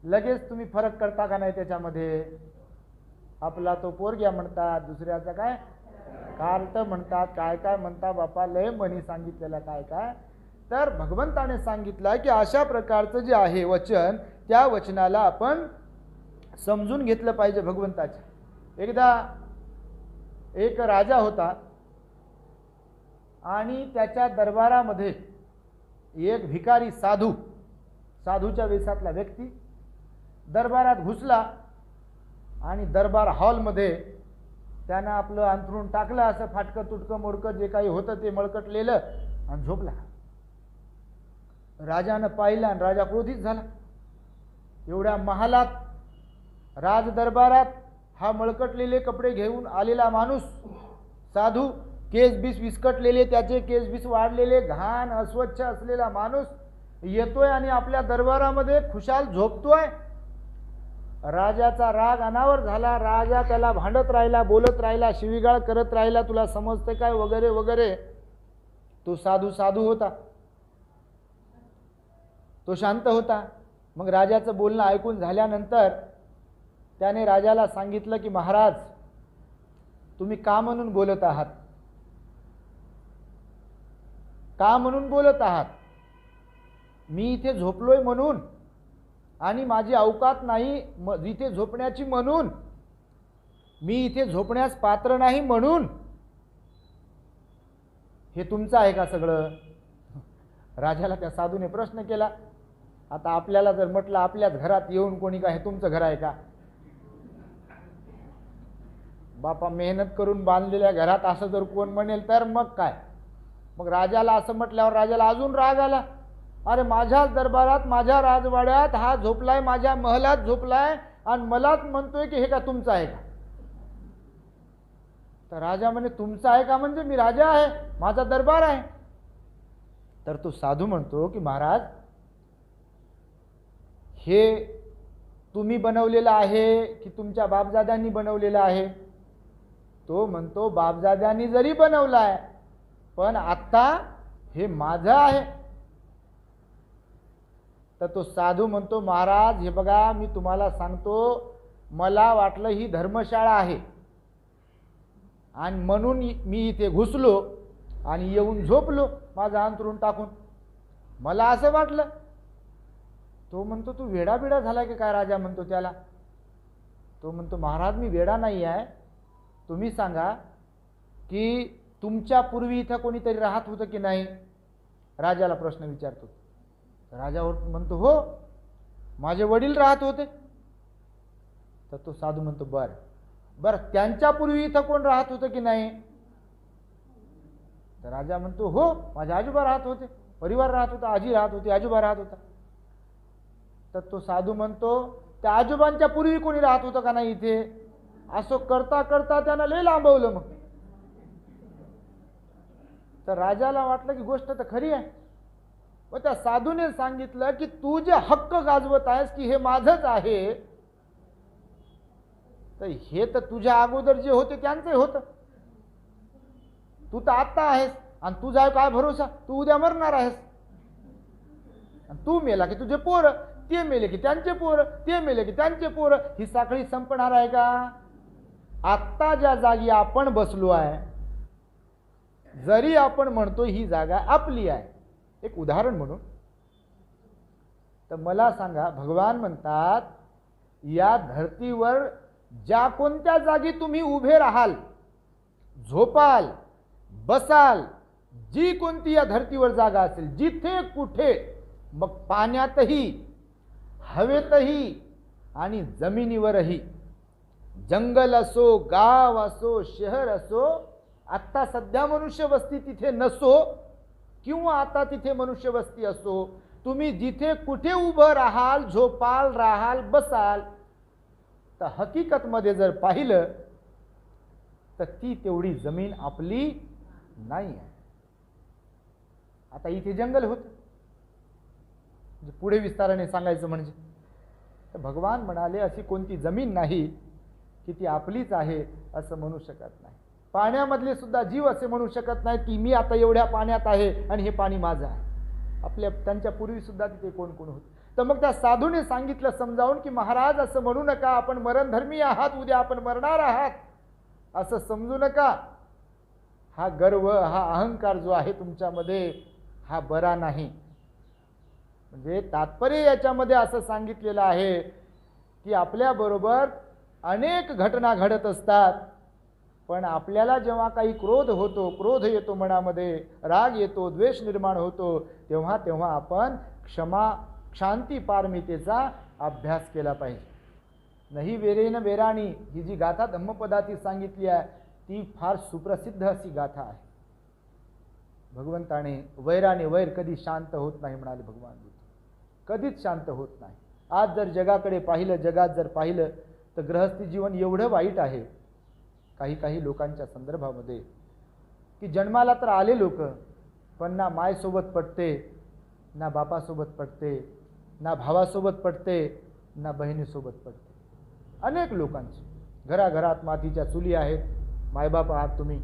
लगेच तुम्ही फरक करता का नाही त्याच्यामध्ये? आपला तो पोरग्या म्हणतात, दुसऱ्याचा काय कार्ट म्हणतात, काय काय म्हणता बापा, लय म्हणी सांगितलेला काय काय. तर भगवंताने सांगितलं की अशा प्रकारचं जे आहे वचन, त्या वचनाला आपण समजून घेतलं पाहिजे भगवंताचे. एकदा एक राजा होता आणि त्याच्या दरबारामध्ये एक भिकारी साधूच्या वेशातला व्यक्ती दरबारात घुसला आणि दरबार हॉलमध्ये त्यानं आपलं अंथरूण टाकलं, असं फाटकं तुटकं मोडकं जे काही होतं ते मळकटलेलं, आणि झोपला. राजानं पाहिलं आणि राजा क्रोधित झाला. एवढ्या महालात, राज दरबारात हा मळकटलेले कपडे घेऊन आलेला माणूस, साधू, केस बीस विस्कटलेले, त्याचे केस बीस वाढलेले, घाण अस्वच्छ असलेला माणूस येतोय आणि आपल्या दरबारामध्ये खुशाल झोपतोय. राजाचा राग अनावर झाला. राजा त्याला भांडत राहिला, बोलत राहिला, शिवीगाळ करत राहिला, तुला समजते काय वगैरे वगैरे. तो साधू होता, तो शांत होता. मग राजाचं बोलणं ऐकून झाल्यानंतर त्याने राजाला सांगितलं की महाराज, तुम्ही का म्हणून बोलत आहात? का म्हणून बोलत आहात? मी इथे झोपलोय म्हणून आणि माझी अवकात नाही इथे झोपण्याची म्हणून, मी इथे झोपण्यास पात्र नाही म्हणून? हे तुमचं आहे का सगळं? राजाला त्या साधूने प्रश्न केला. आता आपल्याला जर म्हटलं आपल्याच घरात येऊन कोणी का हे तुमचं घर आहे का? बापा, मेहनत करून बांधलेल्या घरात असं जर कोण म्हणेल तर मग काय? मग राजाला असं म्हटल्यावर राजाला अजून राग आला. अरे, माझ्याच दरबारात, माझ्या राजवाड्यात हा झोपलाय, माझ्या महलात झोपलाय आणि मलाच म्हणतोय की हे का तुमचं आहे का? तर राजा म्हणे, तुमचं आहे का म्हणजे मी राजा आहे, माझा दरबार आहे. तर तो साधू म्हणतो की महाराज, हे तुम्ही बनवलेलं आहे की तुमच्या बापजाद्यांनी बनवलेलं आहे? तो म्हणतो, बापजाद्यांनी जरी बनवलाय पण आता हे माझं आहे. तर तो साधू म्हणतो, महाराज हे बघा, मी तुम्हाला सांगतो, मला वाटलं ही धर्मशाळा आहे आणि म्हणून मी इथे घुसलो आणि येऊन झोपलो माझं अंथरूण टाकून, मला असं वाटलं. तो म्हणतो, तू वेडा बिडा झाला की काय? राजा म्हणतो त्याला. तो म्हणतो, महाराज मी वेडा नाही आहे. तुम्ही सांगा की तुमच्या पूर्वी इथं कोणीतरी राहत होतं की नाही? राजाला प्रश्न विचारतो. राजा म्हणतो, हो, माझे वडील राहत होते. तर तो साधू म्हणतो, बरं, त्यांच्या पूर्वी इथं कोण राहत होतं की नाही? तर राजा म्हणतो, हो, माझे आजोबा राहत होते, परिवार राहत होता, आजी राहत होती, आजोबा राहत होता. तर तो साधू म्हणतो, त्या आजोबांच्या पूर्वी कोणी राहत होतं का नाही इथे? असं करता करता त्यानं लय लांबवलं. मग तर राजाला वाटलं की गोष्ट तर खरी आहे. व त्या साधूने सांगितलं की तू जे हक्क गाजवत आहेस की हे माझंच आहे, तर हे तर तुझ्या अगोदर जे होते त्यांचं होतं. तू तर आत्ता आहेस आणि तुझा काय भरोसा, तू उद्या मरणार आहेस. तू मेला की तुझे पोरं, ते मेले की त्यांचे पोरं, ते मेले की त्यांचे पोरं, ही साखळी संपणार आहे का? आत्ता ज्या जागी आपण बसलो आहे, जरी आपण म्हणतो ही जागा आपली आहे, एक उदाहरण म्हणून, तर मला सांगा, भगवान म्हणतात या धर्तीवर ज्या कोणत्या जागी तुम्ही उभे राहाल, झोपाल, बसाल, जी कोणती या धर्तीवर जागा असेल, जिथे कुठे, मग पाण्यातही, हवेतही आणि जमिनीवरही, जंगल असो, गाव असो, शहर असो, आत्ता सध्या मनुष्य वस्ती तिथे नसो किंवा आता तिथे मनुष्य वस्ती असो, तुम्ही जिथे कुठे उभं राहाल, झोपाल, राहाल, बसाल, तर हकीकतमध्ये जर पाहिलं तर ती तेवढी जमीन आपली नाही आहे. आता इथे जंगल होतं, पुढे विस्ताराने सांगायचं म्हणजे तर भगवान म्हणाले अशी कोणती जमीन नाही की ती आपलीच आहे असं म्हणू शकत नाही. पाण्यामधले सुद्धा जीव असे म्हणू शकत नाही की मी आता एवढ्या पाण्यात आहे आणि हे पाणी माझं आहे. आपल्या त्यांच्या पूर्वी सुद्धा तिथे कोण कोण होते. तर मग त्या साधूने सांगितलं समजावून की महाराज असं म्हणू नका, आपण मरणधर्मी आहात, उद्या आपण मरणार आहात असं समजू नका. हा गर्व, हा अहंकार जो आहे तुमच्यामध्ये हा बरा नाही. म्हणजे तात्पर्य याच्यामध्ये असं सांगितलेलं आहे की आपल्याबरोबर अनेक घटना घडत असतात, पण आपल्याला जेव्हा काही क्रोध होतो, क्रोध येतो मनामध्ये, राग येतो, द्वेष निर्माण होतो, तेव्हा तेव्हा आपण शांती पारमितेचा अभ्यास केला पाहिजे. नाही वेरेन वेराणी ही जी गाथा धम्मपदाची सांगितली आहे ती फार सुप्रसिद्ध अशी गाथा आहे. भगवंताने वैराने वैर कधी शांत होत नाही म्हणाले भगवान बुद्ध, कधीच शांत होत नाही. आज जर जगाकडे पाहिलं, जगात जर पाहिलं तर गृहस्थी जीवन एवढं वाईट आहे काही काही लोकांच्या संदर्भामध्ये की जन्माला तर आले लोक, पण ना मायसोबत पटते, ना बापासोबत पटते, ना भावासोबत पटते, ना बहिणीसोबत पटते. अनेक लोकांची घराघरात मातीच्या चुली आहेत, मायबाप आहात तुम्ही,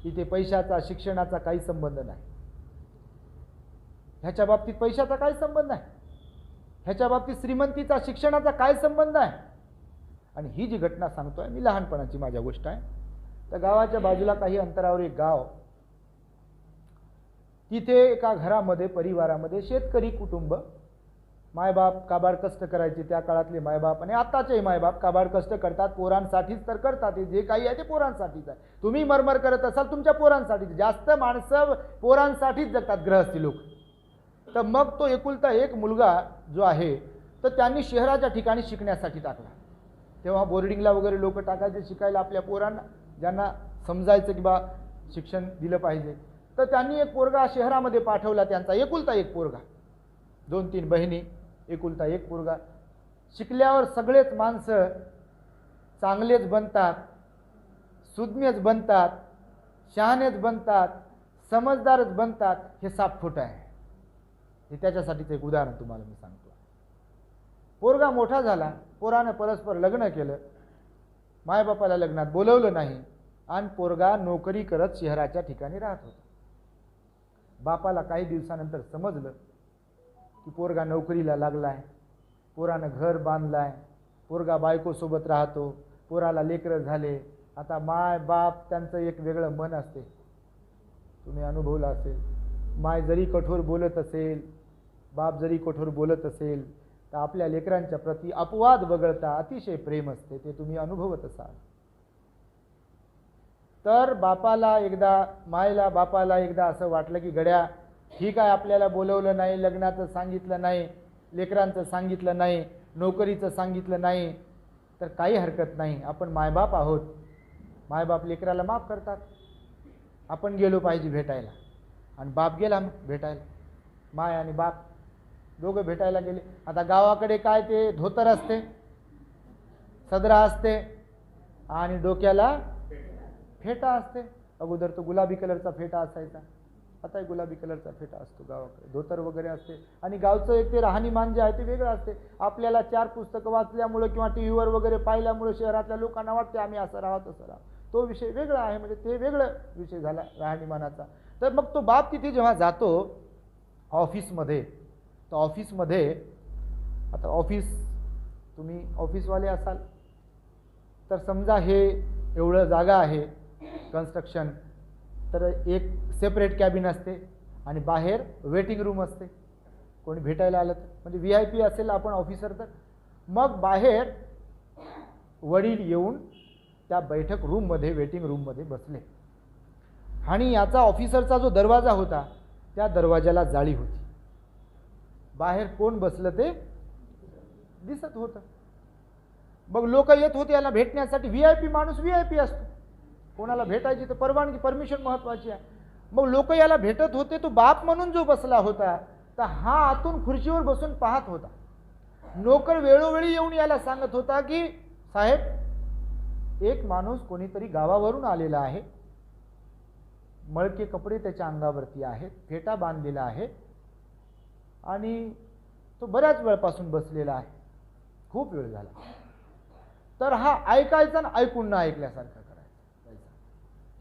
इथे पैशाचा, शिक्षणाचा काही संबंध नाही. ह्याच्या बाबतीत पैशाचा काय संबंध नाही, ह्याच्या बाबतीत श्रीमंतीचा, शिक्षणाचा काय संबंध आहे. आणि ही जी घटना सांगतोय मी, लहानपणाची माझ्या गोष्ट आहे. तर गावाच्या बाजूला काही अंतरावर एक गाव, तिथे एका घरामध्ये, परिवारामध्ये शेतकरी कुटुंब, मायबाप काबाड कष्ट करायचे. त्या काळातले मायबाप आणि आताचे मायबाप काबाड कष्ट करतात, पोरांसाठीच तर करतात. जे काही आहे ते पोरांसाठीच आहे. तुम्ही मरमर करत असाल तुमच्या पोरांसाठीच. जास्त माणसं पोरांसाठीच जगतात गृहस्थी लोक. तर मग तो एकुलता एक मुलगा जो आहे तर त्यांनी शहराच्या ठिकाणी शिकण्यासाठी टाकला. तेव्हा बोर्डिंगला वगैरे लोक टाकायचे शिकायला आपल्या पोरांना, ज्यांना समजायचं की बा शिक्षण दिलं पाहिजे. तर त्यांनी एक पोरगा शहरामध्ये पाठवला, त्यांचा एकुलता एक पोरगा, 2-3 बहिणी, एकुलता एक पोरगा. शिकल्यावर सगळेच माणसं चांगलेच बनतात, सुज्ञच बनतात, शहाणेच बनतात, समजदारच बनतात, हे साफ खोटं आहे. हे त्याच्यासाठीच एक उदाहरण तुम्हाला मी सांगतो. पोरगा मोठा झाला, पोरानं परस्पर लग्न केलं, मायबापाला लग्नात बोलवलं नाही आणि पोरगा नोकरी करत शहराच्या ठिकाणी राहत होता. बापाला काही दिवसानंतर समजलं की पोरगा नोकरीला लागलाय, पोरानं घर बांधलाय, पोरगा बायकोसोबत राहतो, पोराला लेकरं झाले. आता माय बाप त्यांचं एक वेगळं मन असते, तुम्ही अनुभवलं असेल. माय जरी कठोर बोलत असेल, बाप जरी कठोर बोलत असेल, तर आपल्या लेकरांच्या प्रती अपवाद वगळता अतिशय प्रेम असते, ते तुम्ही अनुभवत असाल. तर मायला बापाला एकदा असं वाटलं की गड्या ठीक आहे, आपल्याला बोलवलं नाही, लग्नाचं सांगितलं नाही, लेकरांचं सांगितलं नाही, नोकरीचं सांगितलं नाही, तर काही हरकत नाही, आपण मायबाप आहोत, मायबाप लेकराला माफ करतात, आपण गेलो पाहिजे भेटायला. आणि बाप गेला भेटायला, माय आणि बाप दोघं भेटायला गेले. आता गावाकडे काय ते धोतर असते, सदरा असते आणि डोक्याला फेटा असते. अगोदर तो गुलाबी कलरचा फेटा असायचा, आता गुलाबी कलरचा फेटा असतो गावाकडे, धोतर वगैरे असते. आणि गावचं एक ते राहणीमान जे आहे ते वेगळं असते. आपल्याला 4 पुस्तकं वाचल्यामुळे किंवा टीव्हीवर वगैरे पाहिल्यामुळे शहरातल्या लोकांना वाटते आम्ही असं राहत असं राहतो, तो विषय वेगळा आहे. म्हणजे ते वेगळं विषय झाला राहणीमानाचा. तर मग तो बाप तिथे जेव्हा जातो ऑफिसमध्ये, तर ऑफिसमध्ये आता तुम्ही ऑफिसवाले असाल तर समजा हे एवढं जागा आहे कन्स्ट्रक्शन, तर एक सेपरेट कॅबिन असते आणि बाहेर वेटिंग रूम असते. कोणी भेटायला आलं तर, म्हणजे VIP असेल आपण ऑफिसर, तर मग बाहेर वडील येऊन त्या बैठक रूममध्ये, वेटिंग रूममध्ये बसले. आणि याचा ऑफिसरचा जो दरवाजा होता त्या दरवाजाला जाळी होती, बाहेर कोण बसलं ते दिसत होतं. मग लोक येत होते याला भेटण्यासाठी. VIP माणूस VIP असतो, कोणाला भेटायची तर परवानगी, परमिशन महत्वाची आहे. मग लोक याला भेटत होते. तो बाप म्हणून जो बसला होता तर हा आतून खुर्चीवर बसून पाहत होता. नोकर वेळोवेळी येऊन याला सांगत होता की साहेब, एक माणूस कोणीतरी गावावरून आलेला आहे, मळके कपडे त्याच्या अंगावरती आहेत, फेटा बांधलेला आहे आणि तो बऱ्याच वेळपासून बसलेला आहे, खूप वेळ झाला. तर हा ऐकायचा ना ऐकून न ऐकल्यासारखं करायचा.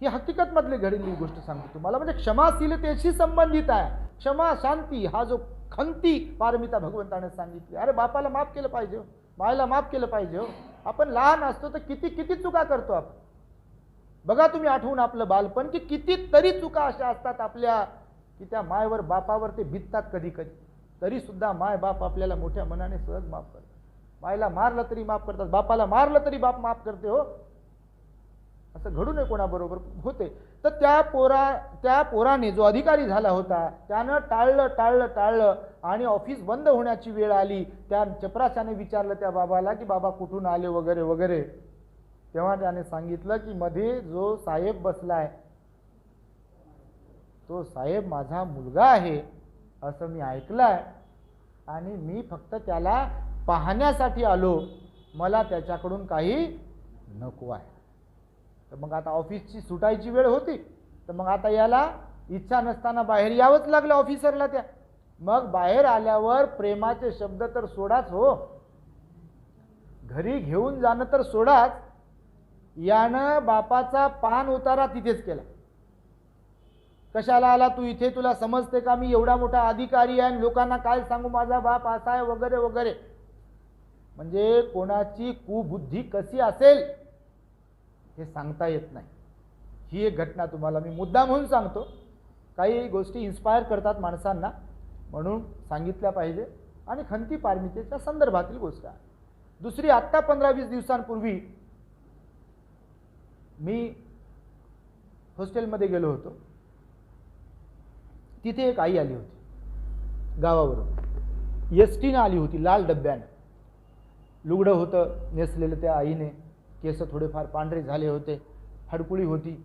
ही हकीकत मधली घडलेली गोष्ट सांगतो तुम्हाला, म्हणजे क्षमाशीलतेशी संबंधित आहे. क्षमा शांती हा जो खंती पारमिता भगवंताने सांगितली. अरे बापाला माफ केलं पाहिजे हो, मायला माफ केलं पाहिजे हो. आपण लहान असतो तर किती किती चुका करतो आपण. बघा तुम्ही आठवून आपलं बालपण की कितीतरी चुका अशा असतात आपल्या की त्या मायवर बापावर ते भिडतात कधी कधी. तरी सुद्धा माय बाप आपल्याला मोठ्या मनाने सहज माफ करतात. मायला मारलं तरी माफ करतात, बापाला मारलं तरी बाप माफ करते हो. असं घडू नये कोणाबरोबर होते. तर त्या पोराने जो अधिकारी झाला होता त्यानं टाळलं आणि ऑफिस बंद होण्याची वेळ आली. त्या चपराशाने विचारलं त्या बाबाला की बाबा कुठून आले वगैरे वगैरे. तेव्हा त्याने सांगितलं की मध्ये जो साहेब बसलाय तो साहेब माझा मुलगा आहे असं मी ऐकलंय आणि मी फक्त त्याला पाहण्यासाठी आलो, मला त्याच्याकडून काही नको आहे. तर मग आता ऑफिसची सुटायची वेळ होती, तर मग आता याला इच्छा नसताना बाहेर यावंच लागलं ऑफिसरला त्या. मग बाहेर आल्यावर प्रेमाचे शब्द तर सोडाच हो, घरी घेऊन जाणं तर सोडाच. यानं बापाचा पान उतारा तिथेच केला. कशाला आला तू इथे, तुला समजते का मी एवढा मोठा अधिकारी आहे, लोकांना काय सांगू माझा बाप असा आहे वगैरे वगैरे. म्हणजे कोणाची कुबुद्धी कशी असेल हे सांगता येत नाही. ही एक घटना तुम्हाला मी मुद्दा म्हणून सांगतो. काही गोष्टी इन्स्पायर करतात माणसांना म्हणून सांगितल्या पाहिजे आणि खंती पारमितेच्या संदर्भातील गोष्ट आहे. दुसरी, आत्ता 15-20 दिवसांपूर्वी मी हॉस्टेलमध्ये गेलो होतो. तिथे एक आई आली होती गावावरून, एसटीनं आली होती, लाल डब्यानं. लुगडं होतं नेसलेलं त्या आईने, केस थोडेफार पांढरे झाले होते, फडकुळी होती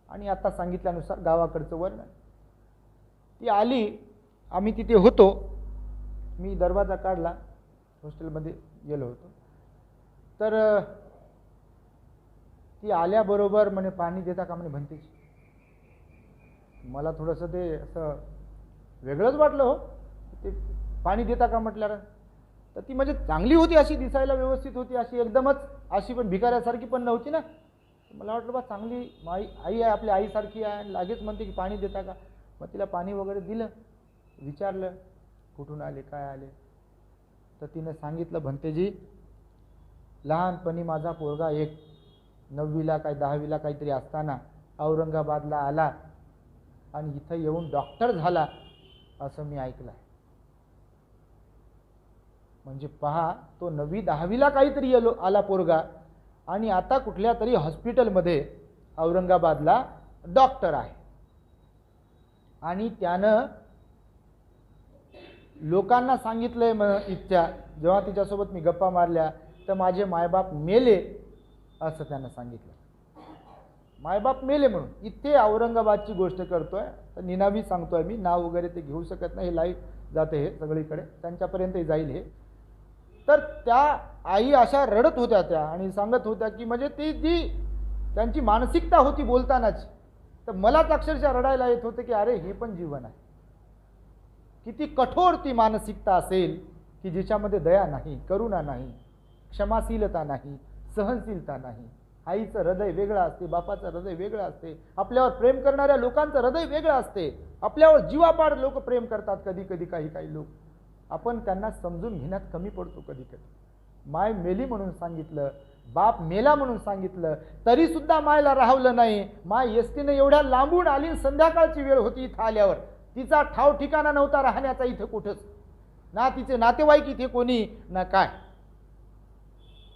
आणि आता सांगितल्यानुसार गावाकडचं वर्णन. ती आली, आम्ही तिथे होतो. मी दरवाजा काढला, हॉस्टेलमध्ये गेलो होतो. तर ती आल्याबरोबर म्हणे पाणी देता का म्हणे भंतेजी. मला थोडंसं ते असं वेगळंच वाटलं हो, ते पाणी देता का म्हटल्यावर. तर ती म्हणजे चांगली होती, अशी दिसायला व्यवस्थित होती, अशी एकदमच अशी पण भिकाऱ्यासारखी पण नव्हती ना. मला वाटलं बा चांगली आई आहे, आपल्या आईसारखी आहे, लागेच म्हणते की पाणी देता का. मग तिला पाणी वगैरे दिलं, विचारलं कुठून आले काय आले. तर तिने सांगितलं भंतेजी, लहानपणी माझा पोरगा एक 9वीला काय 10वीला काहीतरी असताना औरंगाबादला आला आणि इथं येऊन डॉक्टर झाला असं मी ऐकलं. म्हणजे पहा, तो 9वी-10वीला काहीतरी आला पोरगा आणि आता कुठल्या तरी हॉस्पिटलमध्ये औरंगाबादला डॉक्टर आहे. आणि त्यानं लोकांना सांगितलंय इच्छा, जेव्हा तिच्यासोबत मी गप्पा मारल्या तर माझे मायबाप मेले असं त्यानं सांगितलं. मायबाप मेले म्हणून. इथे औरंगाबादची गोष्ट करतोय, तर निनावी सांगतोय मी, नाव वगैरे ते घेऊ शकत नाही, हे लाईव्ह जाते हे सगळीकडे, त्यांच्यापर्यंत जाईल हे. तर त्या आई अशा रडत होत्या त्या आणि सांगत होत्या की म्हणजे ती जी त्यांची मानसिकता होती बोलतानाची, तर मलाच अक्षरशः रडायला येत होते की अरे हे पण जीवन आहे. किती कठोर ती मानसिकता असेल की जिच्यामध्ये दया नाही, करुणा नाही, क्षमाशीलता नाही, सहनशीलता नाही. आईचं हृदय वेगळं असते, बापाचं हृदय वेगळं असते, आपल्यावर प्रेम करणाऱ्या लोकांचं हृदय वेगळं असते. आपल्यावर जीवापाड लोक प्रेम करतात कधी कधी, काही लोक. आपण त्यांना समजून घेण्यात कमी पडतो कधी कधी. माय मेली म्हणून सांगितलं, बाप मेला म्हणून सांगितलं, तरी सुद्धा मायला राहवलं नाही. माय एसटीने एवढ्या लांबून आली, संध्याकाळची वेळ होती इथं आल्यावर. तिचा ठाव ठिकाणा नव्हता राहण्याचा इथं कुठंच, ना तिचे नातेवाईक इथे कोणी ना काय.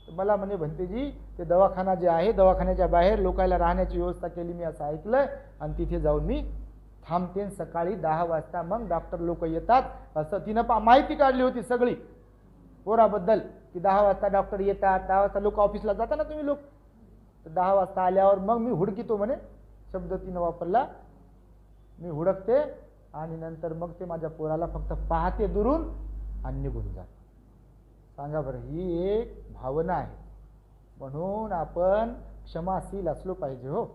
मला म्हणे भंतेजी, ते दवाखाना जे आहे दवाखान्याच्या बाहेर लोकांना राहण्याची व्यवस्था केली मी असं ऐकलंय आणि तिथे जाऊन मी थांबते. सकाळी 10 वाजता मग डॉक्टर लोक येतात असं तिनं माहिती काढली होती सगळी पोराबद्दल की 10 वाजता डॉक्टर येतात, 10 वाजता लोक ऑफिसला जाता ना तुम्ही लोक. 10 वाजता आल्यावर मग मी हुडकितो म्हणे, शब्द तिनं वापरला. मी हुडकते आणि नंतर मग ते माझ्या पोराला फक्त पाहते दुरून आणि निघून जात. सांगा बरं, ही एक भावना आहे. म्हणून आपण क्षमाशील असलो पाहिजे. हो,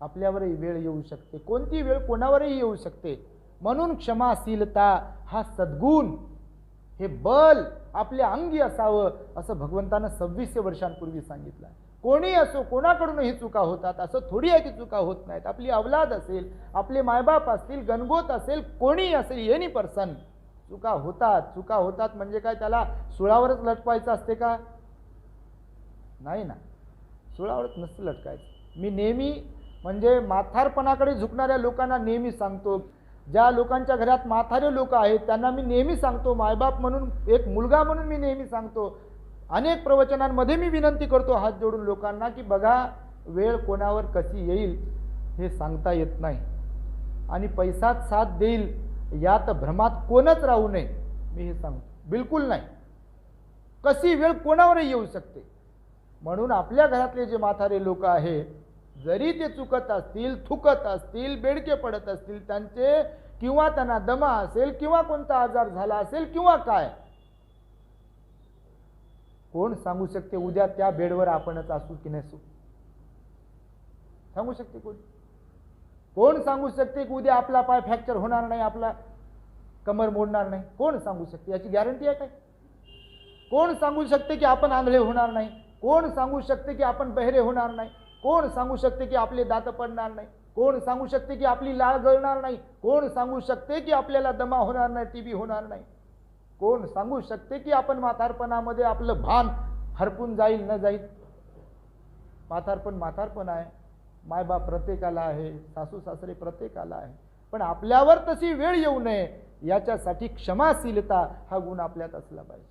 आपल्यावरही वेळ येऊ शकते, कोणती वेळ कोणावरही येऊ शकते. म्हणून क्षमाशीलता हा सद्गुण, हे बल आपल्या अंगी असावं, असं भगवंतानं 2600 वर्षांपूर्वी सांगितलं. कोणी असो, कोणाकडूनही चुका होतात, असं थोडी आहे की चुका होत नाहीत. आपली अवलाद असेल, आपले मायबाप असतील, गणगोत असेल, कोणी असेल, एनी पर्सन, चुका होतात. चुका होतात म्हणजे काय, त्याला सुळावरच लटवायचं असते का? नाही ना, सुळावरच नसतं लटकायचं. मी नेहमी म्हणजे म्हातारपणाकडे झुकणाऱ्या लोकांना नेहमी सांगतो, ज्या लोकांच्या घरात म्हातारे लोक आहेत त्यांना मी नेहमी सांगतो, मायबाप म्हणून, एक मुलगा म्हणून मी नेहमी सांगतो, अनेक प्रवचनांमध्ये मी विनंती करतो हात जोडून लोकांना, की बघा, वेळ कोणावर कशी येईल हे सांगता येत नाही, आणि पैसाच साथ देईल यात भ्रमात कोणच राहू नये. मी हे सांगतो, बिलकुल नाही. कशी वेळ कोणावरही येऊ शकते. म्हणून आपल्या घरातले जे म्हातारे लोक आहेत, जरी ते चुकत असतील, थुकत असतील, बेडके पडत असतील त्यांचे, किंवा त्यांना दमा असेल, किंवा कोणता आजार झाला असेल, किंवा काय, कोण सांगू शकते उद्या त्या बेडवर आपणच असू की नसू? सांगू शकते कोण? कोण सांगू शकते की उद्या आपला पाय फ्रॅक्चर होणार नाही, आपला कमर मोडणार नाही? कोण सांगू शकते? याची गॅरंटी आहे काय? कोण सांगू शकते की आपण आंधळे होणार नाही? कोण सांगू शकते की आपण बहिरे होणार नाही? कोण सांगू शकते की आपले दात पडणार नाही? कोण सांगू शकते की आपली लाळ गळणार नाही? कोण सांगू शकते की आपल्याला दमा होणार नाही, टीबी होणार नाही? कोण सांगू शकते की आपण म्हातारपणामध्ये आपलं भान हरपून जाईल न जाईल? म्हातारपण आहे. मायबाप प्रत्येकाला आहे, सासू सासरे प्रत्येकाला आहे, पण आपल्यावर तशी वेळ येऊ नये याच्यासाठी क्षमाशीलता हा गुण आपल्यात असला पाहिजे.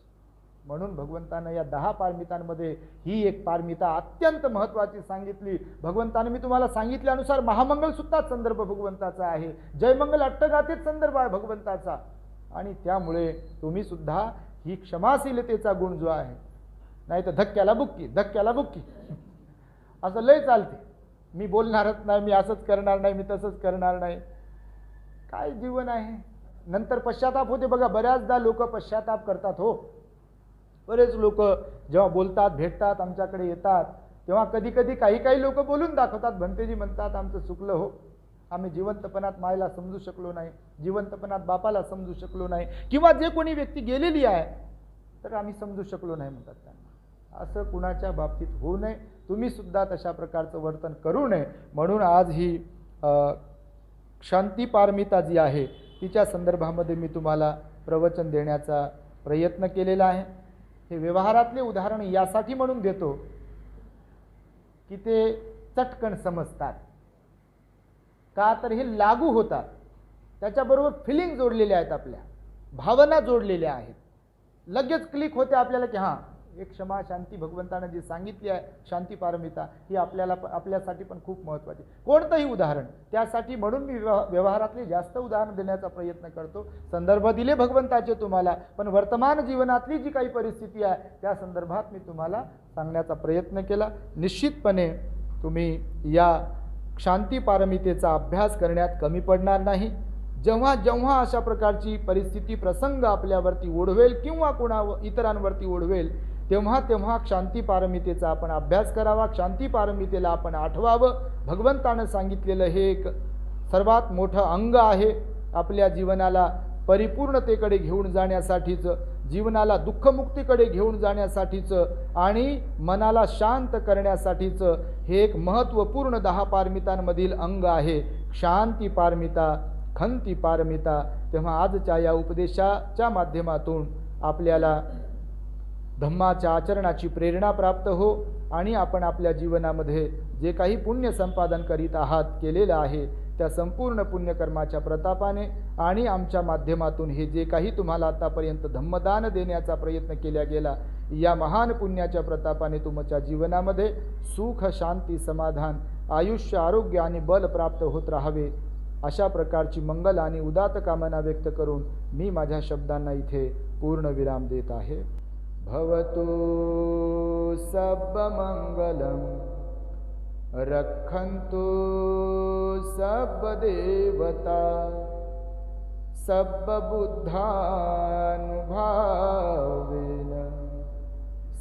म्हणून भगवंतानं या 10 पारमितांमध्ये ही एक पारमिता अत्यंत महत्त्वाची सांगितली. भगवंतानं मी तुम्हाला सांगितल्यानुसार महामंगल सुद्धा संदर्भ भगवंताचा आहे, जयमंगल अट्टगाथेत संदर्भ आहे भगवंताचा, आणि त्यामुळे तुम्ही सुद्धा ही क्षमाशीलतेचा गुण जो आहे, नाही तर धक्क्याला बुक्की असं लय चालते. मी बोलणारच नाही, मी असंच करणार नाही, मी तसंच करणार नाही. काय जीवन आहे? नंतर पश्चाताप होते. बघा, बऱ्याचदा लोक पश्चाताप करतात. हो, बरेच लोक जेव्हा बोलतात, भेटतात, आमच्याकडे येतात, तेव्हा कधी कधी काही लोक बोलून दाखवतात. भंतेजी म्हणतात, आमचं चुकलं हो, आम्ही जिवंतपणात मायला समजू शकलो नाही, जिवंतपणात बापाला समजू शकलो नाही, किंवा जे कोणी व्यक्ती गेलेली आहे तर आम्ही समजू शकलो नाही म्हणतात त्यांना. असं कुणाच्या बाबतीत होऊ नये. तुम्ही सुद्धा तशा प्रकारचं वर्तन करू नये. म्हणून आज ही शांती पारमिता जी आहे तिच्या संदर्भामध्ये मी तुम्हाला प्रवचन देण्याचा प्रयत्न केलेला आहे. हे व्यवहारातले उदाहरण यासाठी म्हणून देतो की ते चटकन समजतात. का तर हे लागू होतात, त्याच्याबरोबर फिलिंग जोडलेल्या आहेत, आपल्या भावना जोडलेल्या आहेत. लगेच क्लिक होते आपल्याला की हां, एक क्षमा शांती भगवंतानं जी सांगितली आहे शांती पारमिता, ही आपल्यासाठी पण खूप महत्त्वाची. कोणतंही उदाहरण त्यासाठी, म्हणून मी व्यवहारातले जास्त उदाहरण देण्याचा प्रयत्न करतो. संदर्भ दिले भगवंताचे तुम्हाला, पण वर्तमान जीवनातली जी काही परिस्थिती आहे त्या संदर्भात मी तुम्हाला सांगण्याचा प्रयत्न केला. निश्चितपणे तुम्ही या शांती पारमितेचा अभ्यास करण्यात कमी पडणार नाही. जेव्हा जेव्हा अशा प्रकारची परिस्थिती प्रसंग आपल्यावरती ओढवेल किंवा इतरांवरती ओढवेल, तेव्हा तेव्हा शांती पारमितेचा आपण अभ्यास करावा, शांती पारमितेला आपण आठवावं. भगवंतानं सांगितलेलं हे एक सर्वात मोठं अंग आहे आपल्या जीवनाला परिपूर्णतेकडे घेऊन जाण्यासाठीचं, जीवनाला दुःखमुक्तीकडे घेऊन जाण्यासाठीचं आणि मनाला शांत करण्यासाठीचं हे एक महत्त्वपूर्ण 10 पारमितांमधील अंग आहे शांती पारमिता, खंती पारमिता. तेव्हा आजच्या या उपदेशाच्या माध्यमातून आपल्याला धम्माच्या आचरणाची प्रेरणा प्राप्त हो, आणि आपण आपल्या जीवनामध्ये जे काही पुण्य संपादन करीत आहात, केलेलं आहे, त्या संपूर्ण पुण्यकर्माच्या प्रतापाने आणि आमच्या माध्यमातून हे जे काही तुम्हाला आतापर्यंत धम्मदान देण्याचा प्रयत्न केला गेला, या महान पुण्याच्या प्रतापाने तुमच्या जीवनामध्ये सुख, शांती, समाधान, आयुष्य, आरोग्य आणि बल प्राप्त होत राहावे, अशा प्रकारची मंगल आणि उदात्त कामना व्यक्त करून मी माझ्या शब्दांना इथे पूर्ण विराम देत आहे. भवतु सर्वमंगलम रक्षन्तु सर्वदेवता सब्बबुद्धानुभावेन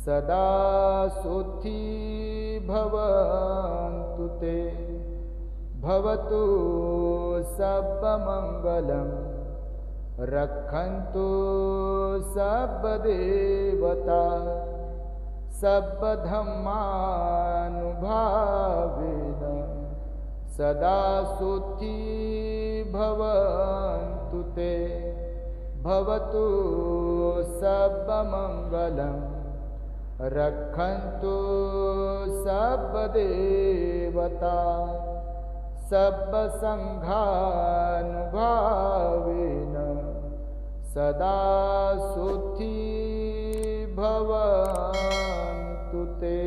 सदा सुखी भवन्तु ते। भवतु सब्बमङ्गलं रक्षन्तु सब्बदेवता सब्बधम्मानुभावेन सदा सुखी भवन्तु ते। भवतु सब्बमङ्गलं रक्षन्तु सब्बदेवता सब्बसङ्घानुभावेन सदा सुखी भवन्तु ते।